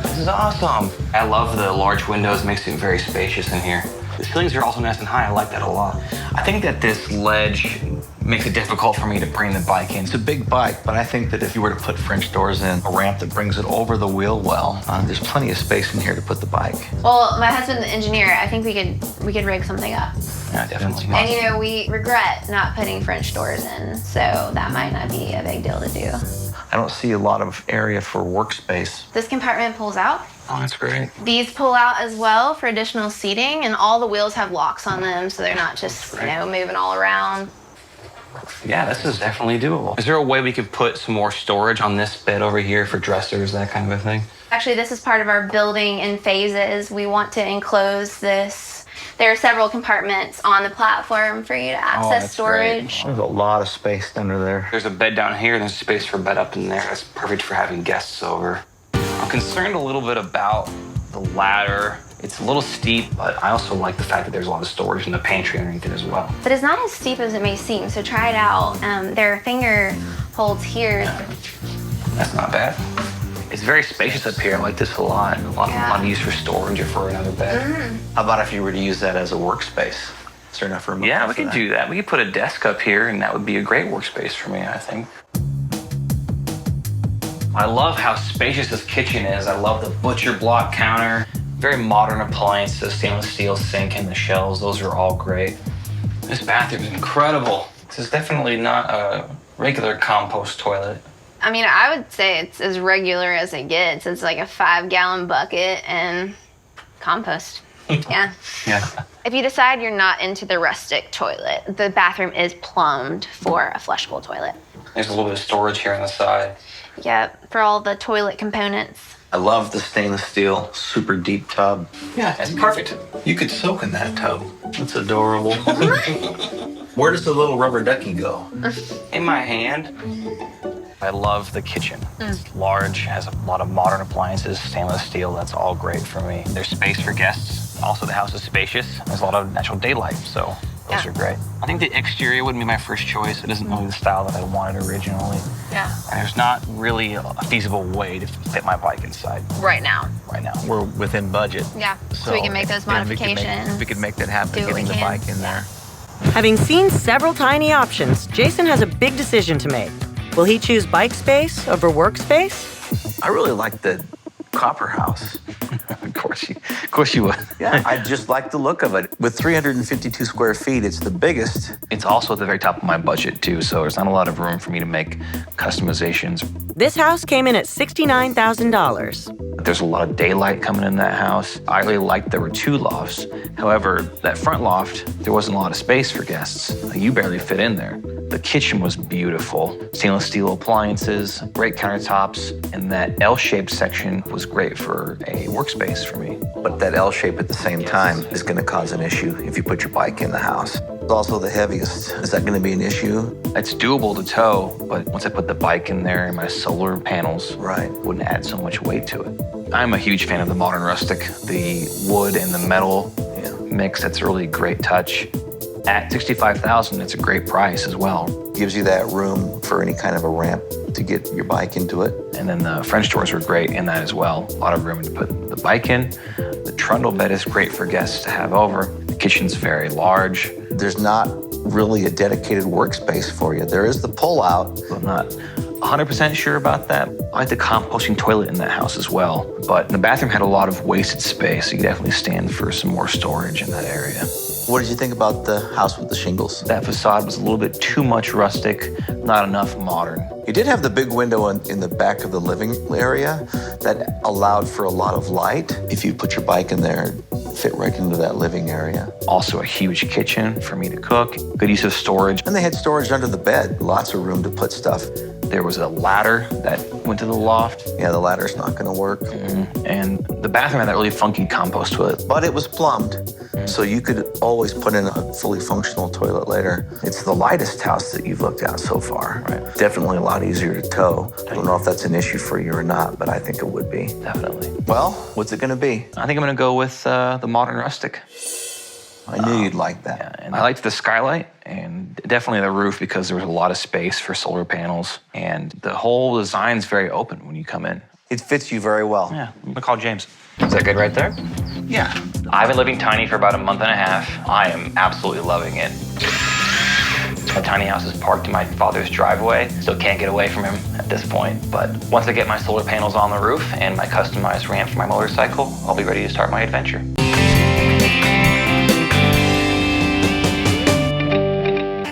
This is awesome. I love the large windows. It makes it very spacious in here. The ceilings are also nice and high. I like that a lot. I think that this ledge makes it difficult for me to bring the bike in. It's a big bike, but I think that if you were to put French doors in, a ramp that brings it over the wheel well, there's plenty of space in here to put the bike. Well, my husband's the engineer. I think we could rig something up. Yeah, definitely. And you know, we regret not putting French doors in, so that might not be a big deal to do. I don't see a lot of area for workspace. This compartment pulls out. Oh, that's great. These pull out as well for additional seating, and all the wheels have locks on them, so they're not just, you know, moving all around. Yeah, this is definitely doable. Is there a way we could put some more storage on this bed over here for dressers, that kind of a thing? Actually, this is part of our building in phases. We want to enclose this. There are several compartments on the platform for you to access storage. There's a lot of space under there. There's a bed down here, and there's space for a bed up in there. That's perfect for having guests over. I'm concerned a little bit about the ladder. It's a little steep, but I also like the fact that there's a lot of storage in the pantry underneath it as well. But it's not as steep as it may seem, so try it out. There are finger holds here. That's not bad. It's very spacious up here. I like this a lot. A lot of use for storage or for another bed. How about if you were to use that as a workspace? Is there enough room? Yeah, we could do that. We could put a desk up here, and that would be a great workspace for me, I think. I love how spacious this kitchen is. I love the butcher block counter. Very modern appliances, stainless steel sink and the shelves. Those are all great. This bathroom is incredible. This is definitely not a regular compost toilet. I mean, I would say it's as regular as it gets. It's like a 5-gallon bucket and compost. Yeah. Yeah. If you decide you're not into the rustic toilet, the bathroom is plumbed for a flushable toilet. There's a little bit of storage here on the side. Yep, for all the toilet components. I love the stainless steel, super deep tub. Yeah, that's perfect. You could soak in that tub. That's adorable. Where does the little rubber ducky go? In my hand. I love the kitchen. It's large, has a lot of modern appliances, stainless steel. That's all great for me. There's space for guests. Also, the house is spacious. There's a lot of natural daylight, so those are great. I think the exterior would be my first choice. It isn't really the style that I wanted originally. Yeah. There's not really a feasible way to fit my bike inside. Right now. Right now. We're within budget. Yeah, so we can make those modifications. We could make that happen, getting the bike in there. Having seen several tiny options, Jason has a big decision to make. Will he choose bike space over workspace? I really like the copper house. Of course you would. Yeah, I just like the look of it. With 352 square feet, it's the biggest. It's also at the very top of my budget too, so there's not a lot of room for me to make customizations. This house came in at $69,000. There's a lot of daylight coming in that house. I really liked there were 2 lofts. However, that front loft, there wasn't a lot of space for guests. You barely fit in there. The kitchen was beautiful. Stainless steel appliances, great countertops, and that L-shaped section was great for a workspace for me. But that L shape at the same time is going to cause an issue if you put your bike in the house. It's also the heaviest. Is that going to be an issue? It's doable to tow, but once I put the bike in there and my solar panels, wouldn't add so much weight to it. I'm a huge fan of the modern rustic, the wood and the metal mix. That's a really great touch. At $65,000, it's a great price as well. Gives you that room for any kind of a ramp to get your bike into it. And then the French doors were great in that as well. A lot of room to put the bike in. The trundle bed is great for guests to have over. The kitchen's very large. There's not really a dedicated workspace for you. There is the pull-out. I'm not 100% sure about that. I like the composting toilet in that house as well. But the bathroom had a lot of wasted space, so you definitely stand for some more storage in that area. What did you think about the house with the shingles? That facade was a little bit too much rustic, not enough modern. You did have the big window in the back of the living area that allowed for a lot of light. If you put your bike in there, it'd fit right into that living area. Also a huge kitchen for me to cook, good use of storage. And they had storage under the bed, lots of room to put stuff. There was a ladder that went to the loft. Yeah, the ladder's not gonna work. And the bathroom had that really funky compost toilet. But it was plumbed, so you could always put in a fully functional toilet later. It's the lightest house that you've looked at so far. Right. Definitely a lot easier to tow. I don't know if that's an issue for you or not, but I think it would be. Definitely. Well, what's it gonna be? I think I'm gonna go with the modern rustic. I knew you'd like that. Yeah, and I liked the skylight and definitely the roof because there was a lot of space for solar panels. And the whole design's very open when you come in. It fits you very well. Yeah, I'm gonna call James. Is that good right there? Yeah. I've been living tiny for about a month and a half. I am absolutely loving it. My tiny house is parked in my father's driveway. Still can't get away from him at this point. But once I get my solar panels on the roof and my customized ramp for my motorcycle, I'll be ready to start my adventure.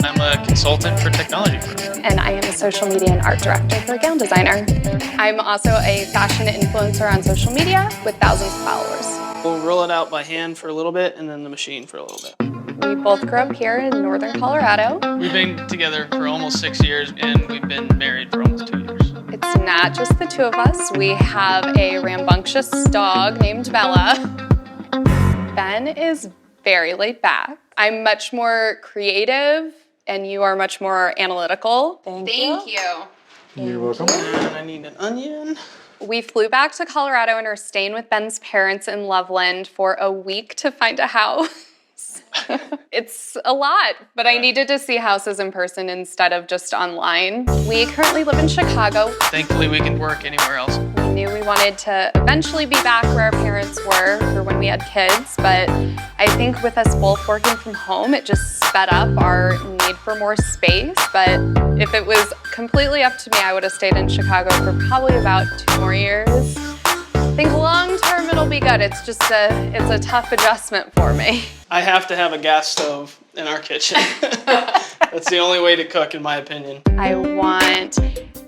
I'm a consultant for technology firm. And I am a social media and art director for a gown designer. I'm also a fashion influencer on social media with thousands of followers. We'll roll it out by hand for a little bit and then the machine for a little bit. We both grew up here in northern Colorado. We've been together for almost 6 years and we've been married for almost 2 years. It's not just the two of us. We have a rambunctious dog named Bella. Ben is very laid back. I'm much more creative and you are much more analytical. Thank you. You're welcome. And I need an onion. We flew back to Colorado and are staying with Ben's parents in Loveland for a week to find a house. It's a lot, but I needed to see houses in person instead of just online. We currently live in Chicago. Thankfully, we can work anywhere else. We knew we wanted to eventually be back where our parents were for when we had kids, but I think with us both working from home, it just sped up our need for more space. But if it was completely up to me, I would have stayed in Chicago for probably about 2 more years. I think long term it'll be good. It's just it's a tough adjustment for me. I have to have a gas stove in our kitchen. That's the only way to cook, in my opinion. I want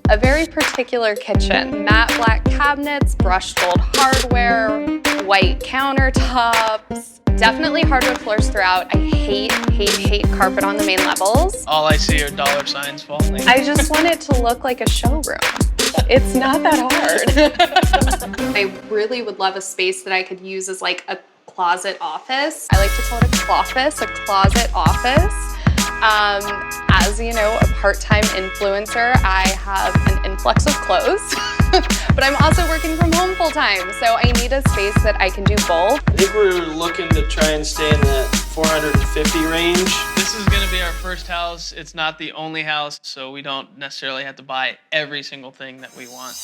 a very particular kitchen. Matte black cabinets, brushed gold hardware, white countertops. Definitely hardwood floors throughout. I hate carpet on the main levels. All I see are dollar signs falling. I just want it to look like a showroom. It's not that hard. I really would love a space that I could use as like a closet office. I like to call it a cloffice, a closet office. As you know, a part-time influencer, I have an influx of clothes, but I'm also working from home full-time, so I need a space that I can do both. I think we're looking to try and stay in that 450 range. This is gonna be our first house. It's not the only house, so we don't necessarily have to buy every single thing that we want.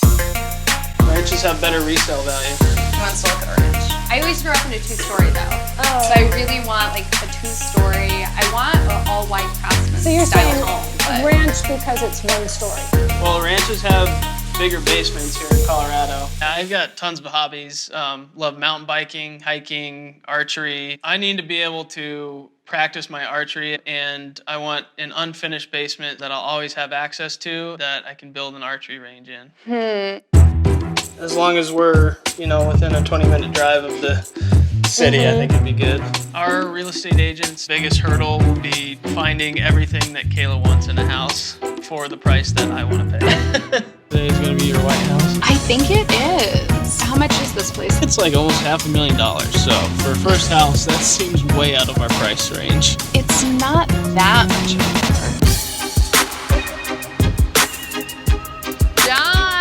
Ranches have better resale value. You want to look at a ranch? I always grew up in a 2-story though. Oh. So I really want like a 2-story. I want an all-white craftsman So you're style saying home. But ranch because it's 1 story. Well, ranches have bigger basements here in Colorado. I've got tons of hobbies. Love mountain biking, hiking, archery. I need to be able to practice my archery, and I want an unfinished basement that I'll always have access to that I can build an archery range in. As long as we're, within a 20-minute drive of the city, I think it'd be good. Our real estate agent's biggest hurdle will be finding everything that Kayla wants in a house for the price that I want to pay. It's gonna be your white house? I think it is. How much is this place? It's like almost $500,000. So for a first house, that seems way out of our price range. It's not that much. John!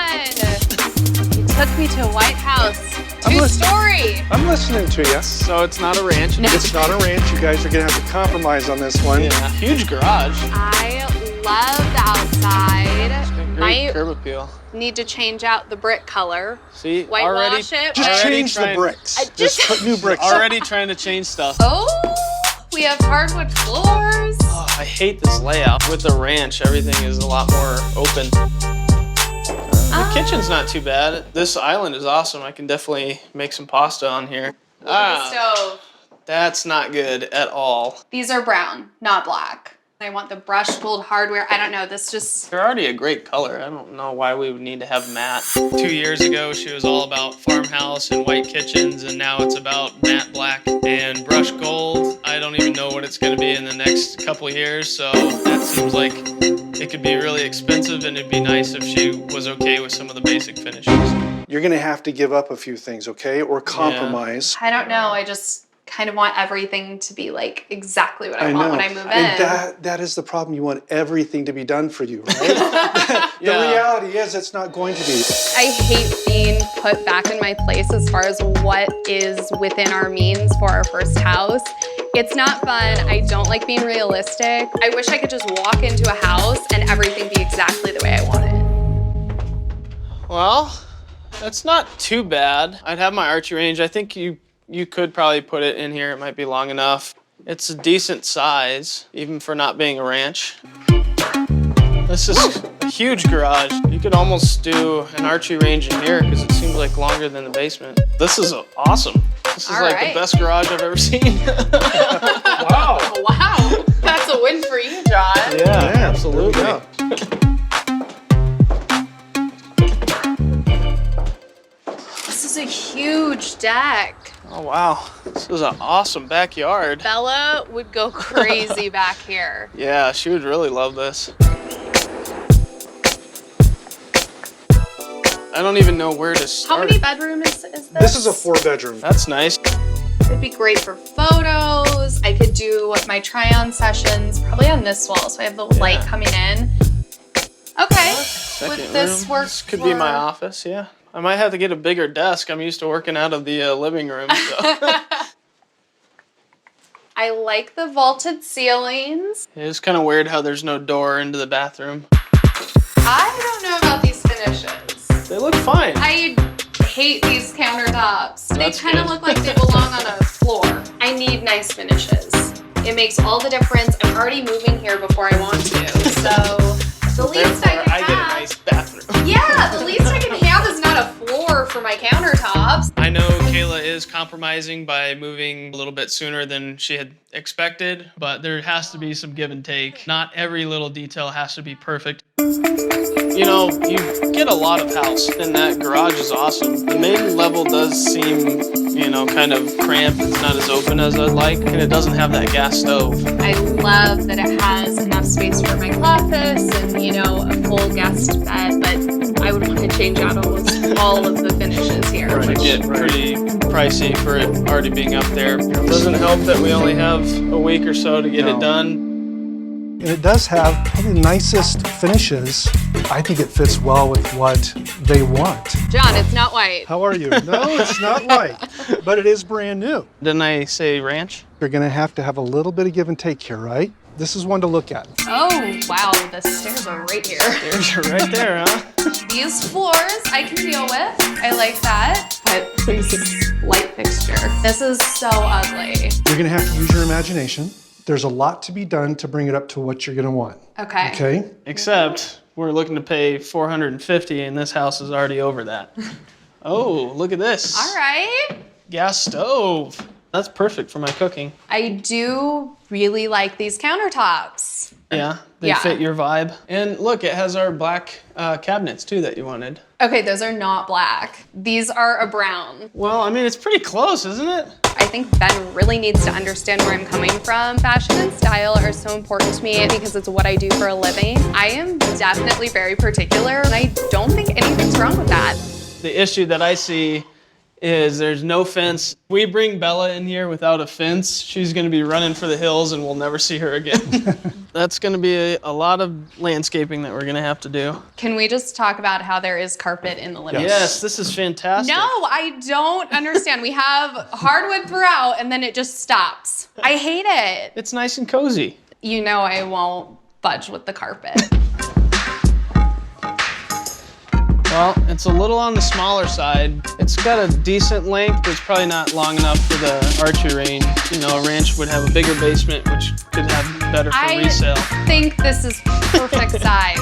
You took me to a white house. 2-story! I'm listening to you. So it's not a ranch? No. It's not a ranch. You guys are gonna have to compromise on this one. Yeah, huge garage. I love the outside. Great curb appeal. Need to change out the brick color. See, Whitewash it. Just change the bricks. Just put new bricks. Already trying to change stuff. Oh, we have hardwood floors. Oh, I hate this layout. With the ranch, everything is a lot more open. The kitchen's not too bad. This island is awesome. I can definitely make some pasta on here. Look at the stove. That's not good at all. These are brown, not black. I want the brushed gold hardware. I don't know, this just... They're already a great color. I don't know why we would need to have matte. 2 years ago, she was all about farmhouse and white kitchens, and now it's about matte black and brushed gold. I don't even know what it's gonna be in the next couple years, so that seems like it could be really expensive, and it'd be nice if she was okay with some of the basic finishes. You're gonna have to give up a few things, okay? Or compromise. I don't know, I just kind of want everything to be like exactly what I want when I move in. And that is the problem. You want everything to be done for you, right? The reality is it's not going to be. I hate being put back in my place as far as what is within our means for our first house. It's not fun. I don't like being realistic. I wish I could just walk into a house and everything be exactly the way I want it. Well, that's not too bad. I'd have my archery range. I think you could probably put it in here. It might be long enough. It's a decent size, even for not being a ranch. This is a huge garage. You could almost do an archery range in here because it seems like longer than the basement. This is awesome. This is like the best garage I've ever seen. Wow. Wow. That's a win for you, John. Yeah, absolutely. This is a huge deck. Oh, wow. This is an awesome backyard. Bella would go crazy back here. Yeah, she would really love this. I don't even know where to start. How many bedrooms is this? This is a 4-bedroom. That's nice. It'd be great for photos. I could do my try-on sessions probably on this wall, so I have the light coming in. Okay, would this work? This could be my office, yeah. I might have to get a bigger desk. I'm used to working out of the living room. So. I like the vaulted ceilings. It's kind of weird how there's no door into the bathroom. I don't know about these finishes. They look fine. I hate these countertops. That's they kind of look like they belong on a floor. I need nice finishes. It makes all the difference. I'm already moving here before I want to, so the least I can have. I get a nice bathroom. Yeah, the least I can have is not a floor for my countertops. I know Kayla is compromising by moving a little bit sooner than she had expected, but there has to be some give and take. Not every little detail has to be perfect. You know, you get a lot of house, and that garage is awesome. The main level does seem, you know, kind of cramped. It's not as open as I'd like, and it doesn't have that gas stove. I love that it has enough space for my office and, you know, a full guest bed, but I would want to change out almost all of the finishes here. It would get pretty pricey for it already being up there. It doesn't help that we only have a week or so to get it done. And it does have probably the nicest finishes. I think it fits well with what they want. John, it's not white. How are you? No, it's not white, but it is brand new. Didn't I say ranch? You're gonna have to have a little bit of give and take here, right? This is one to look at. Oh, wow, the stairs are right here. Stairs are right there, huh? These floors I can deal with. I like that, but this light fixture. This is so ugly. You're gonna have to use your imagination. There's a lot to be done to bring it up to what you're gonna want. Okay. Okay? Except we're looking to pay $450 and this house is already over that. Oh, look at this. All right. Gas stove. That's perfect for my cooking. I do really like these countertops. Yeah, they fit your vibe. And look, it has our black cabinets too that you wanted. Okay, those are not black. These are a brown. Well, I mean, it's pretty close, isn't it? I think Ben really needs to understand where I'm coming from. Fashion and style are so important to me because it's what I do for a living. I am definitely very particular, and I don't think anything's wrong with that. The issue that I see is there's no fence. We bring Bella in here without a fence, she's gonna be running for the hills and we'll never see her again. That's gonna be a lot of landscaping that we're gonna have to do. Can we just talk about how there is carpet in the living room? Yes, this is fantastic. No, I don't understand. We have hardwood throughout and then it just stops. I hate it. It's nice and cozy. You know I won't budge with the carpet. Well, it's a little on the smaller side. It's got a decent length, but it's probably not long enough for the archery range. You know, a ranch would have a bigger basement, which could have better for resale. I think this is perfect size.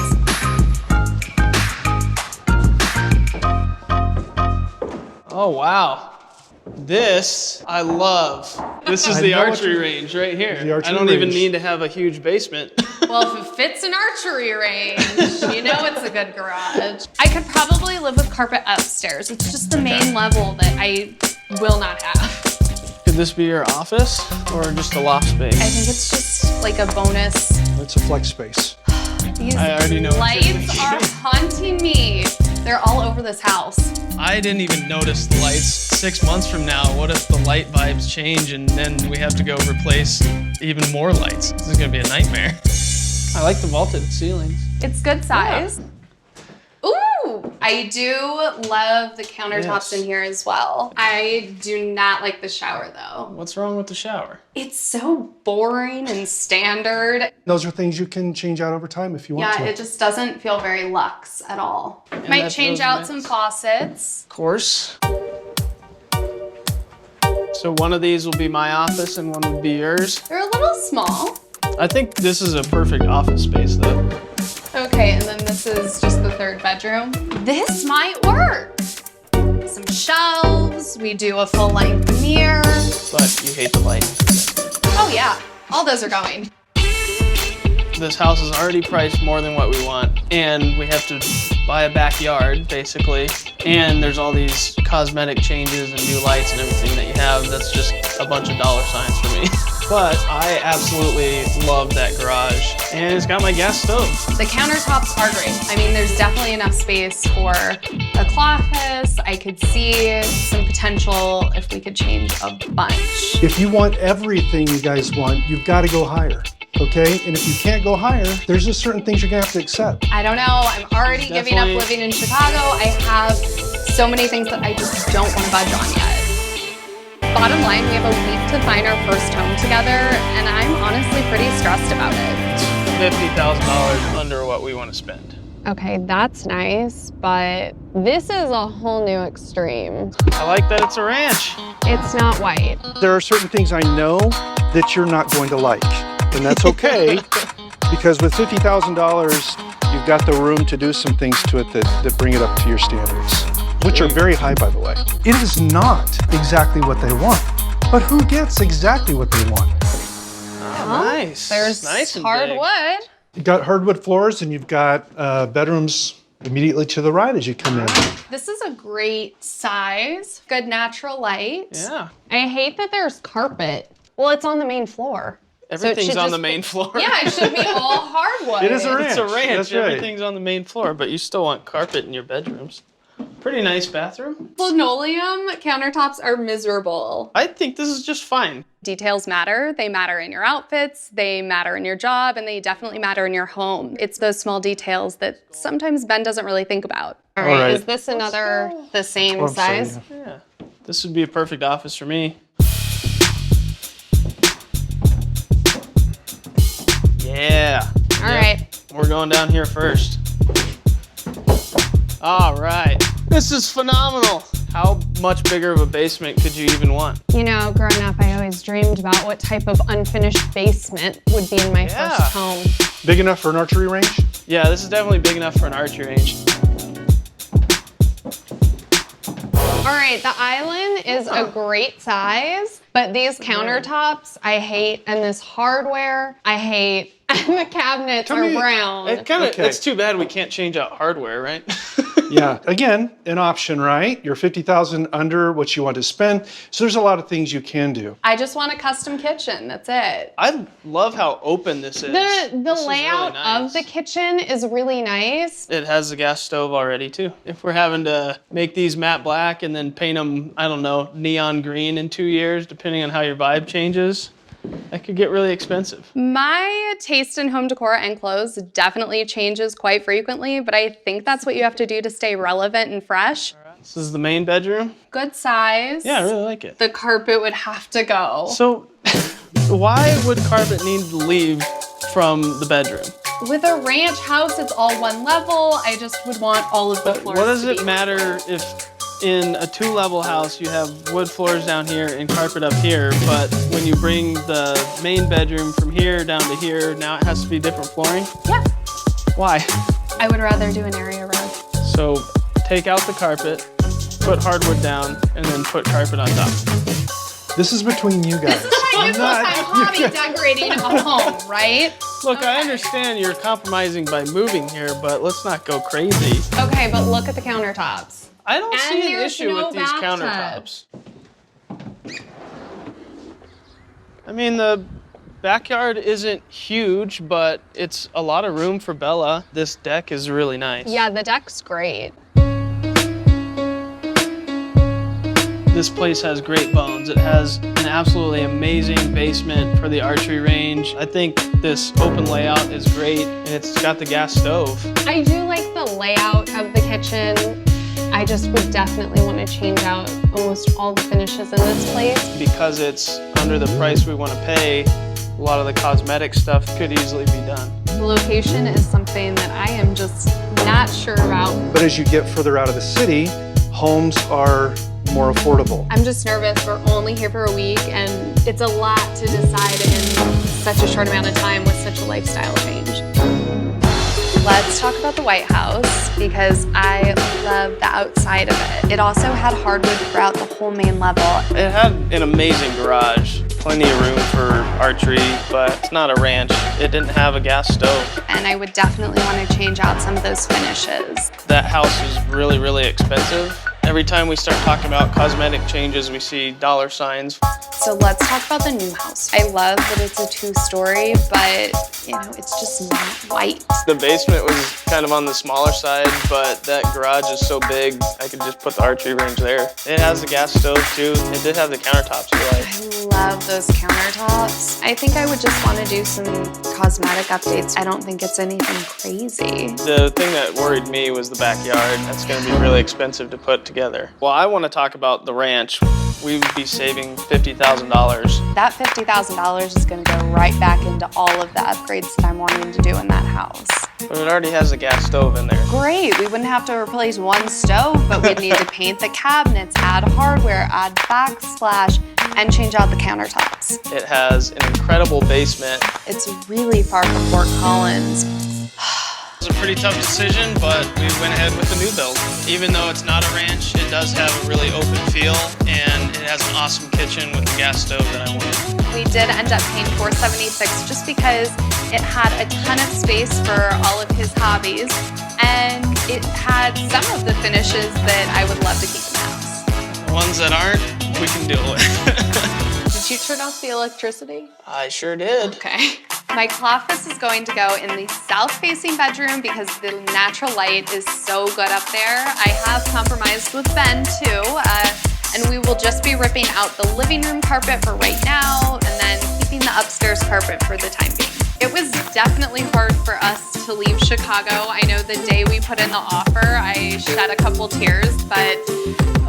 Oh, wow. This, I love. This is the archery range right here. I don't even need to have a huge basement. Well, if it fits an archery range, you know it's a good garage. I could probably live with carpet upstairs. It's just the main level that I will not have. Could this be your office or just a loft space? I think it's just like a bonus. It's a flex space. These I already know what you're lights thinking. are haunting me. They're all over this house. I didn't even notice the lights. 6 months from now, what if the light vibes change and then we have to go replace even more lights? This is gonna be a nightmare. I like the vaulted ceilings. It's good size. Ooh, I do love the countertops in here as well. I do not like the shower though. What's wrong with the shower? It's so boring and standard. Those are things you can change out over time if you want to. Yeah, it just doesn't feel very luxe at all. And Might that's change those out mitts. some faucets. Of course. So one of these will be my office and one will be yours. They're a little small. I think this is a perfect office space though. Okay, and then this is just the third bedroom. This might work. Some shelves, we do a full-length mirror. But you hate the light. Oh yeah, all those are going. This house is already priced more than what we want, and we have to buy a backyard, basically. And there's all these cosmetic changes and new lights and everything that you have. That's just a bunch of dollar signs for me. But I absolutely love that garage, and it's got my gas stove. The countertops are great. I mean, there's definitely enough space for a cloffice. I could see some potential if we could change a bunch. If you want everything you guys want, you've got to go higher, okay? And if you can't go higher, there's just certain things you're gonna have to accept. I don't know, I'm already giving up living in Chicago. I have so many things that I just don't want to budge on yet. Bottom line, we have a week to find our first home together, and I'm honestly pretty stressed about it. $50,000 under what we want to spend. Okay, that's nice, but this is a whole new extreme. I like that it's a ranch. It's not white. There are certain things I know that you're not going to like, and that's okay, because with $50,000, you've got the room to do some things to it that bring it up to your standards, which are very high, by the way. It is not exactly what they want, but who gets exactly what they want? Oh, nice. There's nice and hardwood. You've got hardwood floors, and you've got bedrooms immediately to the right as you come in. This is a great size, good natural light. Yeah. I hate that there's carpet. Well, it's on the main floor. Everything's on the main floor. Yeah, it should be all hardwood. It is a ranch. It's a ranch. That's right. Everything's on the main floor, but you still want carpet in your bedrooms. Pretty nice bathroom. Linoleum countertops are miserable. I think this is just fine. Details matter. They matter in your outfits, they matter in your job, and they definitely matter in your home. It's those small details that sometimes Ben doesn't really think about. All right, is this the same size? Yeah. This would be a perfect office for me. Yeah. All right. We're going down here first. All right. This is phenomenal. How much bigger of a basement could you even want? You know, growing up, I always dreamed about what type of unfinished basement would be in my first home. Big enough for an archery range? Yeah, this is definitely big enough for an archery range. All right, the island is a great size, but these countertops, I hate, and this hardware, I hate, and the cabinets are brown. It's too bad we can't change out hardware, right? Yeah, again, an option, right? You're $50,000 under what you want to spend, so there's a lot of things you can do. I just want a custom kitchen, that's it. I love how open this is. The layout of the kitchen is really nice. It has a gas stove already too. If we're having to make these matte black and then paint them, I don't know, neon green in 2 years, depending on how your vibe changes, that could get really expensive. My taste in home decor and clothes definitely changes quite frequently, but I think that's what you have to do to stay relevant and fresh. This is the main bedroom. Good size. Yeah, I really like it. The carpet would have to go. So why would carpet need to leave from the bedroom? With a ranch house, it's all one level. I just would want all of the floors. What does to it be matter if in a 2-level house you have wood floors down here and carpet up here, but when you bring the main bedroom from here down to here, now it has to be different flooring? Yeah. Why? I would rather do an area rug. So take out the carpet, put hardwood down, and then put carpet on top. This is between you guys. This is my new full-time hobby, decorating a home, right? Look, I understand you're compromising by moving here, but let's not go crazy. Okay, but look at the countertops. I don't And see an there's issue no with these bathtub. countertops. I mean, the backyard isn't huge, but it's a lot of room for Bella. This deck is really nice. Yeah, the deck's great. This place has great bones. It has an absolutely amazing basement for the archery range. I think this open layout is great, and it's got the gas stove. I do like the layout of the kitchen. I just would definitely want to change out almost all the finishes in this place. Because it's under the price we want to pay, a lot of the cosmetic stuff could easily be done. The location is something that I am just not sure about. But as you get further out of the city, homes are more affordable. I'm just nervous. We're only here for a week, and it's a lot to decide in such a short amount of time with such a lifestyle change. Let's talk about the White House, because I love the outside of it. It also had hardwood throughout the whole main level. It had an amazing garage, plenty of room for archery, but it's not a ranch. It didn't have a gas stove. And I would definitely want to change out some of those finishes. That house is really, really expensive. Every time we start talking about cosmetic changes, we see dollar signs. So let's talk about the new house. I love that it's a 2-story, but you know, it's just not white. The basement was kind of on the smaller side, but that garage is so big, I could just put the archery range there. It has a gas stove too. It did have the countertops you like. I love those countertops. I think I would just want to do some cosmetic updates. I don't think it's anything crazy. The thing that worried me was the backyard. That's going to be really expensive to put together. Well, I want to talk about the ranch. We would be saving $50,000. That $50,000 is going to go right back into all of the upgrades that I'm wanting to do in that house. But it already has a gas stove in there. Great, we wouldn't have to replace one stove, but we'd need to paint the cabinets, add hardware, add backsplash, and change out the countertops. It has an incredible basement. It's really far from Fort Collins. It was a pretty tough decision, but we went ahead with the new build. Even though it's not a ranch, it does have a really open feel, and it has an awesome kitchen with the gas stove that I wanted. We did end up paying $476 just because it had a ton of space for all of his hobbies, and it had some of the finishes that I would love to keep in the house. The ones that aren't, we can deal with. Did you turn off the electricity? I sure did. Okay. My cloffice is going to go in the south-facing bedroom because the natural light is so good up there. I have compromised with Ben too, and we will just be ripping out the living room carpet for right now and then keeping the upstairs carpet for the time being. It was definitely hard for us to leave Chicago. I know the day we put in the offer, I shed a couple tears, but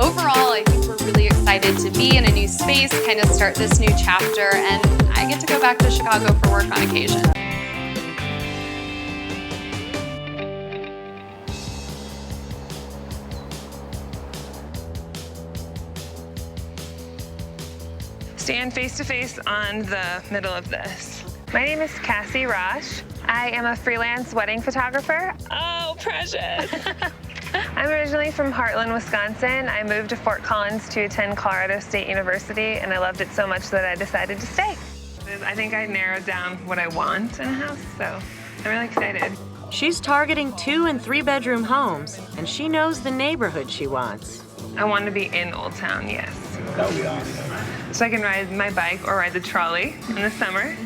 overall, I think we're really excited to be in a new space, kind of start this new chapter, and I get to go back to Chicago for work on occasion. Stand face to face on the middle of this. My name is Cassie Rosh. I am a freelance wedding photographer. Oh, precious. I'm originally from Heartland, Wisconsin. I moved to Fort Collins to attend Colorado State University, and I loved it so much that I decided to stay. I think I narrowed down what I want in a house, so I'm really excited. She's targeting 2- and 3-bedroom homes, and she knows the neighborhood she wants. I want to be in Oldtown, yes. That would be awesome. So I can ride my bike or ride the trolley in the summer.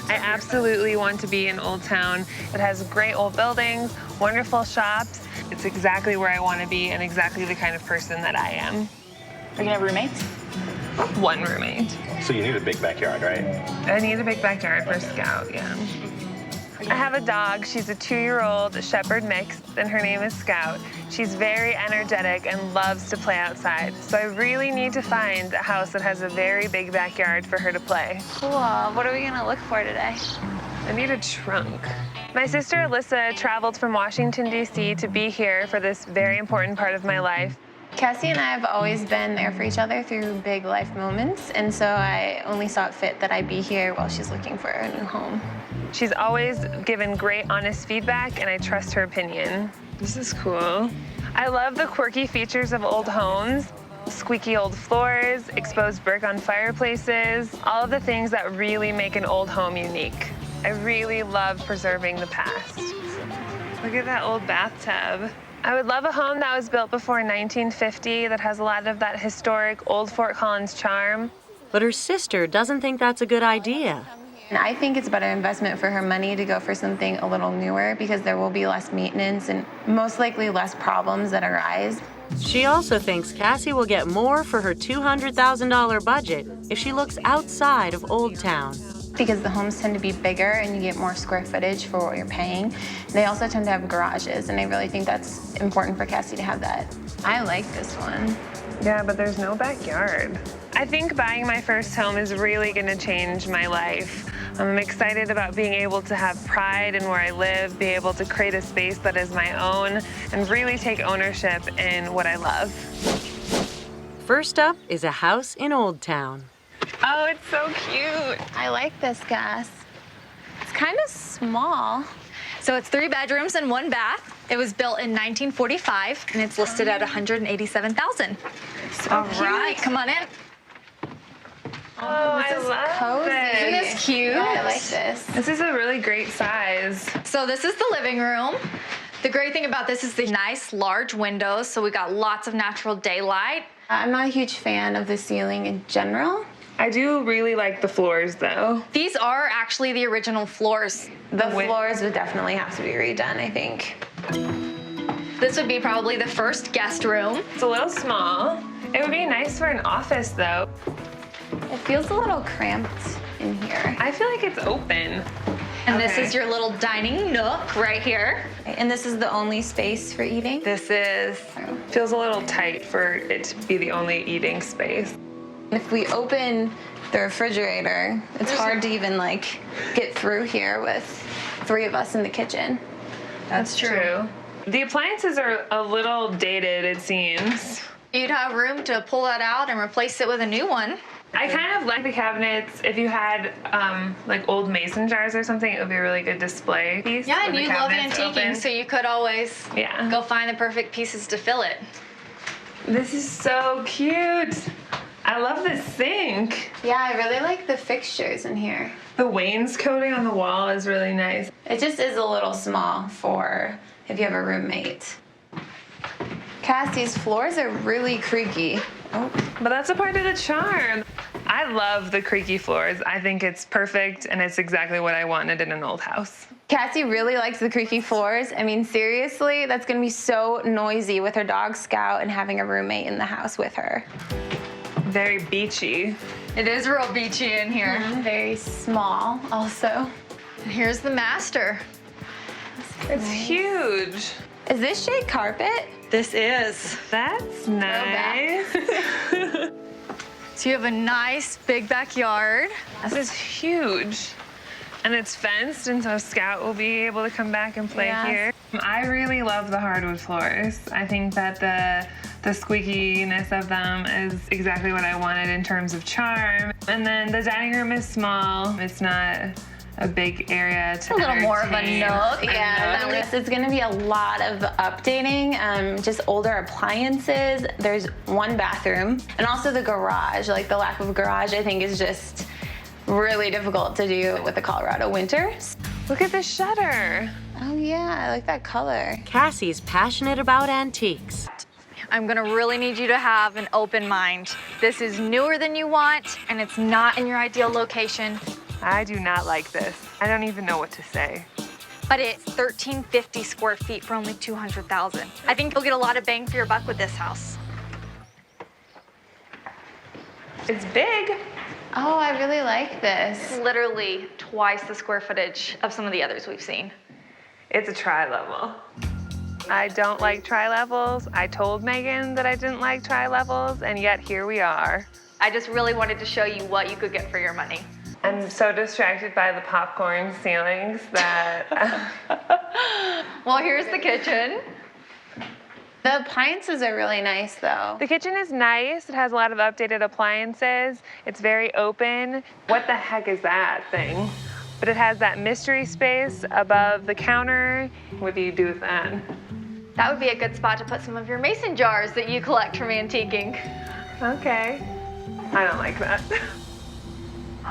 I absolutely want to be in Oldtown. It has great old buildings, wonderful shops. It's exactly where I want to be and exactly the kind of person that I am. Are you gonna have roommates? One roommate. So you need a big backyard, right? I need a big backyard for a scout, yeah. I have a dog. She's a 2-year-old shepherd mix, and her name is Scout. She's very energetic and loves to play outside. So I really need to find a house that has a very big backyard for her to play. Cool. What are we gonna look for today? I need a trunk. My sister Alyssa traveled from Washington, D.C. to be here for this very important part of my life. Cassie and I have always been there for each other through big life moments, and so I only saw it fit that I be here while she's looking for a new home. She's always given great, honest feedback, and I trust her opinion. This is cool. I love the quirky features of old homes. Squeaky old floors, exposed brick on fireplaces, all of the things that really make an old home unique. I really love preserving the past. Look at that old bathtub. I would love a home that was built before 1950 that has a lot of that historic old Fort Collins charm. But her sister doesn't think that's a good idea. And I think it's a better investment for her money to go for something a little newer because there will be less maintenance and most likely less problems that arise. She also thinks Cassie will get more for her $200,000 budget if she looks outside of Oldtown. Because the homes tend to be bigger and you get more square footage for what you're paying. They also tend to have garages, and I really think that's important for Cassie to have that. I like this one. Yeah, but there's no backyard. I think buying my first home is really gonna change my life. I'm excited about being able to have pride in where I live, be able to create a space that is my own, and really take ownership in what I love. First up is a house in Oldtown. Oh, it's so cute. I like this, Gus. It's kind of small. So it's 3 bedrooms and 1 bath. It was built in 1945, and it's listed at $187,000. So All cute. right, come on in. Oh, I love cozy. this. Isn't this cute? Yeah, I like this. This is a really great size. So this is the living room. The great thing about this is the nice large windows, so we got lots of natural daylight. I'm not a huge fan of the ceiling in general. I do really like the floors, though. These are actually the original floors. The floors would definitely have to be redone, I think. This would be probably the first guest room. It's a little small. It would be nice for an office, though. It feels a little cramped in here. I feel like it's open. And this is your little dining nook right here. And this is the only space for eating? This feels a little tight for it to be the only eating space. If we open the refrigerator, it's hard to even get through here with 3 of us in the kitchen. That's true. The appliances are a little dated, it seems. You'd have room to pull that out and replace it with a new one. I kind of like the cabinets. If you had old mason jars or something, it would be a really good display piece. Yeah, and with the you love cabinets antiquing, open. so you could always go find the perfect pieces to fill it. This is so cute. I love this sink. Yeah, I really like the fixtures in here. The wainscoting on the wall is really nice. It just is a little small for if you have a roommate. Cassie's floors are really creaky. Oh, but that's a part of the charm. I love the creaky floors. I think it's perfect, and it's exactly what I wanted in an old house. Cassie really likes the creaky floors. I mean, seriously, that's gonna be so noisy with her dog Scout and having a roommate in the house with her. Very beachy. It is real beachy in here. Very small, also. And here's the master. It's huge. Is this shade carpet? This is. That's nice. So you have a nice big backyard. This is huge. And it's fenced, and so Scout will be able to come back and play here. I really love the hardwood floors. I think that the squeakiness of them is exactly what I wanted in terms of charm. And then the dining room is small. It's not a big area to a little more of a nook. Yeah, it's gonna be a lot of updating, just older appliances. There's 1 bathroom, and also the garage. Like the lack of a garage, I think, is just really difficult to do with the Colorado winters. Look at the shutter. Oh yeah, I like that color. Cassie's passionate about antiques. I'm gonna really need you to have an open mind. This is newer than you want, and it's not in your ideal location. I do not like this. I don't even know what to say. But it's 1,350 square feet for only $200,000. I think you'll get a lot of bang for your buck with this house. It's big. Oh, I really like this. Literally twice the square footage of some of the others we've seen. It's a tri-level. I don't like tri-levels. I told Megan that I didn't like tri-levels, and yet here we are. I just really wanted to show you what you could get for your money. I'm so distracted by the popcorn ceilings that... Well, here's the kitchen. The appliances are really nice, though. The kitchen is nice. It has a lot of updated appliances. It's very open. What the heck is that thing? But it has that mystery space above the counter. What do you do with that? That would be a good spot to put some of your mason jars that you collect from antiquing. Okay. I don't like that.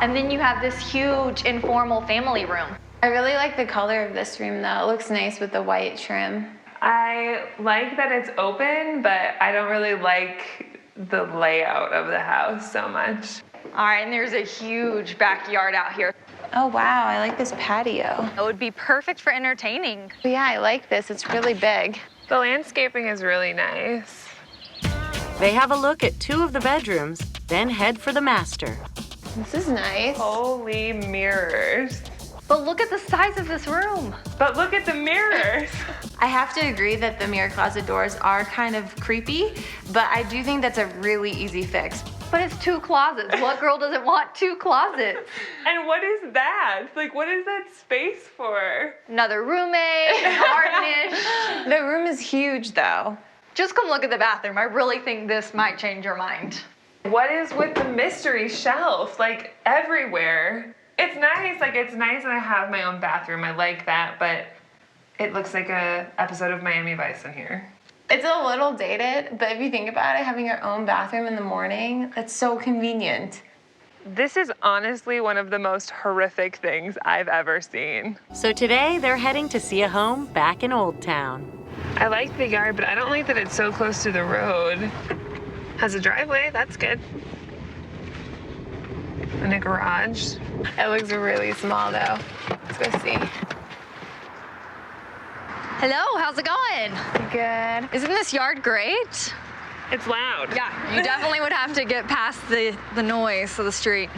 And then you have this huge informal family room. I really like the color of this room, though. It looks nice with the white trim. I like that it's open, but I don't really like the layout of the house so much. All right, and there's a huge backyard out here. Oh, wow, I like this patio. It would be perfect for entertaining. Yeah, I like this. It's really big. The landscaping is really nice. They have a look at 2 of the bedrooms, then head for the master. This is nice. Holy mirrors. But look at the size of this room. But look at the mirrors. I have to agree that the mirror closet doors are kind of creepy, but I do think that's a really easy fix. But it's 2 closets. What girl doesn't want 2 closets? And what is that? Like, what is that space for? Another roommate, an art niche. The room is huge, though. Just come look at the bathroom. I really think this might change your mind. What is with the mystery shelf? Like, everywhere. It's nice. Like, it's nice that I have my own bathroom. I like that, but it looks like a episode of Miami Vice in here. It's a little dated, but if you think about it, having your own bathroom in the morning, that's so convenient. This is honestly one of the most horrific things I've ever seen. So today, they're heading to see a home back in Oldtown. I like the yard, but I don't like that it's so close to the road. Has a driveway, that's good. And a garage. It looks really small, though. Let's go see. Hello, how's it going? Good. Isn't this yard great? It's loud. Yeah, you definitely would have to get past the noise of the street.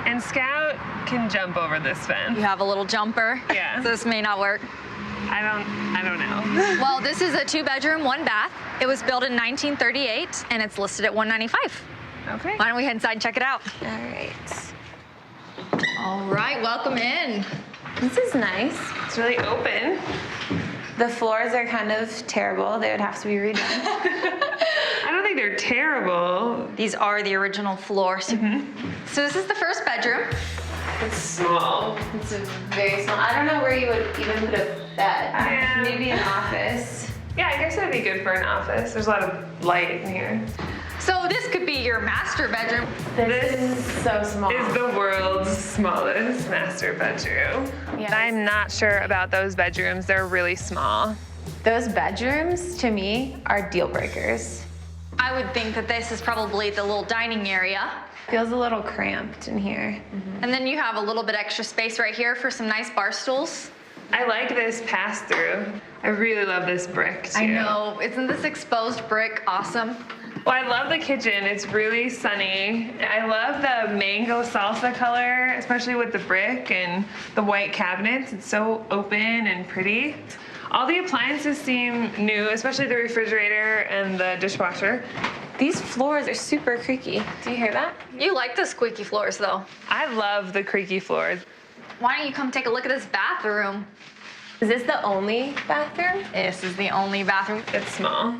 And Scout can jump over this fence. You have a little jumper? Yeah. So this may not work. I don't know. Well, this is a 2-bedroom, 1-bath. It was built in 1938, and it's listed at $195. Okay. Why don't we head inside and check it out? All right. All right, welcome in. This is nice. It's really open. The floors are kind of terrible. They would have to be redone. I don't think they're terrible. These are the original floors. Mm-hmm. So this is the first bedroom. It's small. It's a very small. I don't know where you would even put a bed. Yeah. Maybe an office. Yeah, I guess that'd be good for an office. There's a lot of light in here. So this could be your master bedroom. This is so small. Is the world's smallest master bedroom. Yes. I'm not sure about those bedrooms. They're really small. Those bedrooms, to me, are deal breakers. I would think that this is probably the little dining area. Feels a little cramped in here. And then you have a little bit extra space right here for some nice bar stools. I like this pass-through. I really love this brick, too. I know. Isn't this exposed brick awesome? Well, I love the kitchen. It's really sunny. I love the mango salsa color, especially with the brick and the white cabinets. It's so open and pretty. All the appliances seem new, especially the refrigerator and the dishwasher. These floors are super creaky. Do you hear that? You like the squeaky floors, though. I love the creaky floors. Why don't you come take a look at this bathroom? Is this the only bathroom? This is the only bathroom. It's small.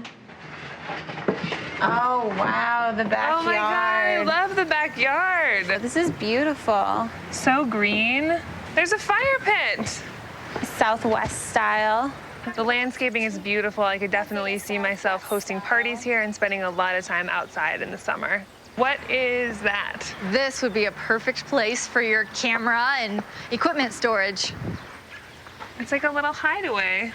Oh, wow, the backyard. Oh my God, I love the backyard. This is beautiful. So green. There's a fire pit. Southwest style. The landscaping is beautiful. I could definitely see myself hosting parties here and spending a lot of time outside in the summer. What is that? This would be a perfect place for your camera and equipment storage. It's like a little hideaway.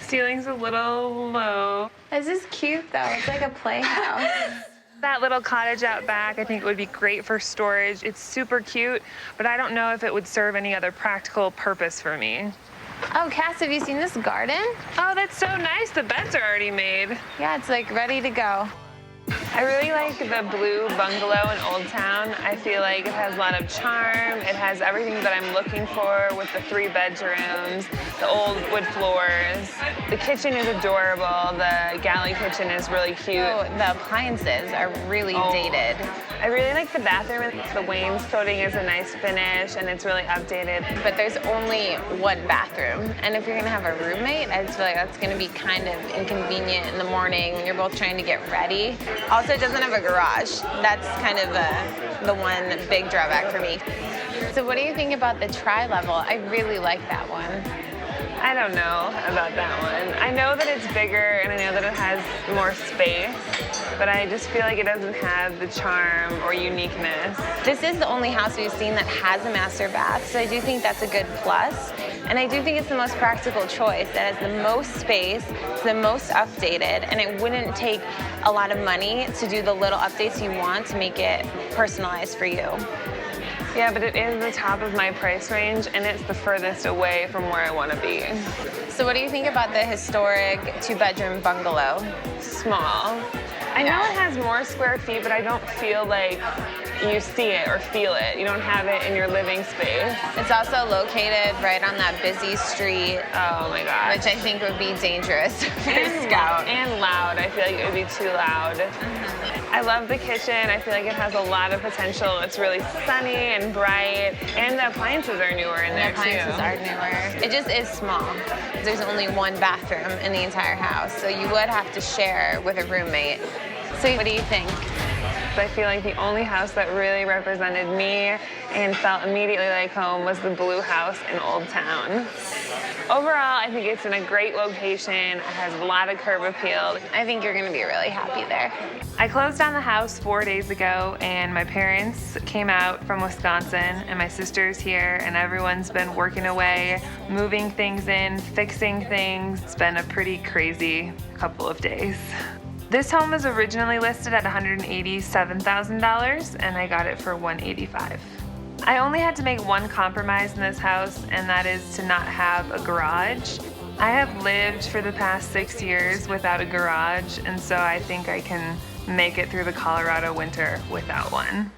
Ceiling's a little low. This is cute, though. It's like a playhouse. That little cottage out back, I think it would be great for storage. It's super cute, but I don't know if it would serve any other practical purpose for me. Oh, Cass, have you seen this garden? Oh, that's so nice. The beds are already made. Yeah, it's like ready to go. I really like the blue bungalow in Oldtown. I feel like it has a lot of charm. It has everything that I'm looking for with the 3 bedrooms. The old wood floors. The kitchen is adorable. The galley kitchen is really cute. The appliances are really dated. I really like the bathroom. The wainscoting is a nice finish and it's really updated. But there's only one bathroom. And if you're gonna have a roommate, I just feel like that's gonna be kind of inconvenient in the morning when you're both trying to get ready. Also, it doesn't have a garage. That's kind of the one big drawback for me. So what do you think about the tri-level? I really like that one. I don't know about that one. I know that it's bigger and I know that it has more space, but I just feel like it doesn't have the charm or uniqueness. This is the only house we've seen that has a master bath, so I do think that's a good plus. And I do think it's the most practical choice. That has the most space, it's the most updated, and it wouldn't take a lot of money to do the little updates you want to make it personalized for you. Yeah, but it is the top of my price range, and it's the furthest away from where I want to be. So what do you think about the historic 2-bedroom bungalow? Small. I know it has more square feet, but I don't feel like you see it or feel it. You don't have it in your living space. It's also located right on that busy street. Oh my God. Which I think would be dangerous for a scout. And loud. I feel like it would be too loud. I love the kitchen. I feel like it has a lot of potential. It's really sunny and bright. And the appliances are newer in there too. The appliances are newer. It just is small. There's only one bathroom in the entire house, so you would have to share with a roommate. So what do you think? I feel like the only house that really represented me and felt immediately like home was the blue house in Oldtown. Overall, I think it's in a great location. It has a lot of curb appeal. I think you're gonna be really happy there. I closed on the house 4 days ago, and my parents came out from Wisconsin, and my sister's here, and everyone's been working away, moving things in, fixing things. It's been a pretty crazy couple of days. This home was originally listed at $187,000, and I got it for $185,000. I only had to make one compromise in this house, and that is to not have a garage. I have lived for the past 6 years without a garage, and so I think I can make it through the Colorado winter without one.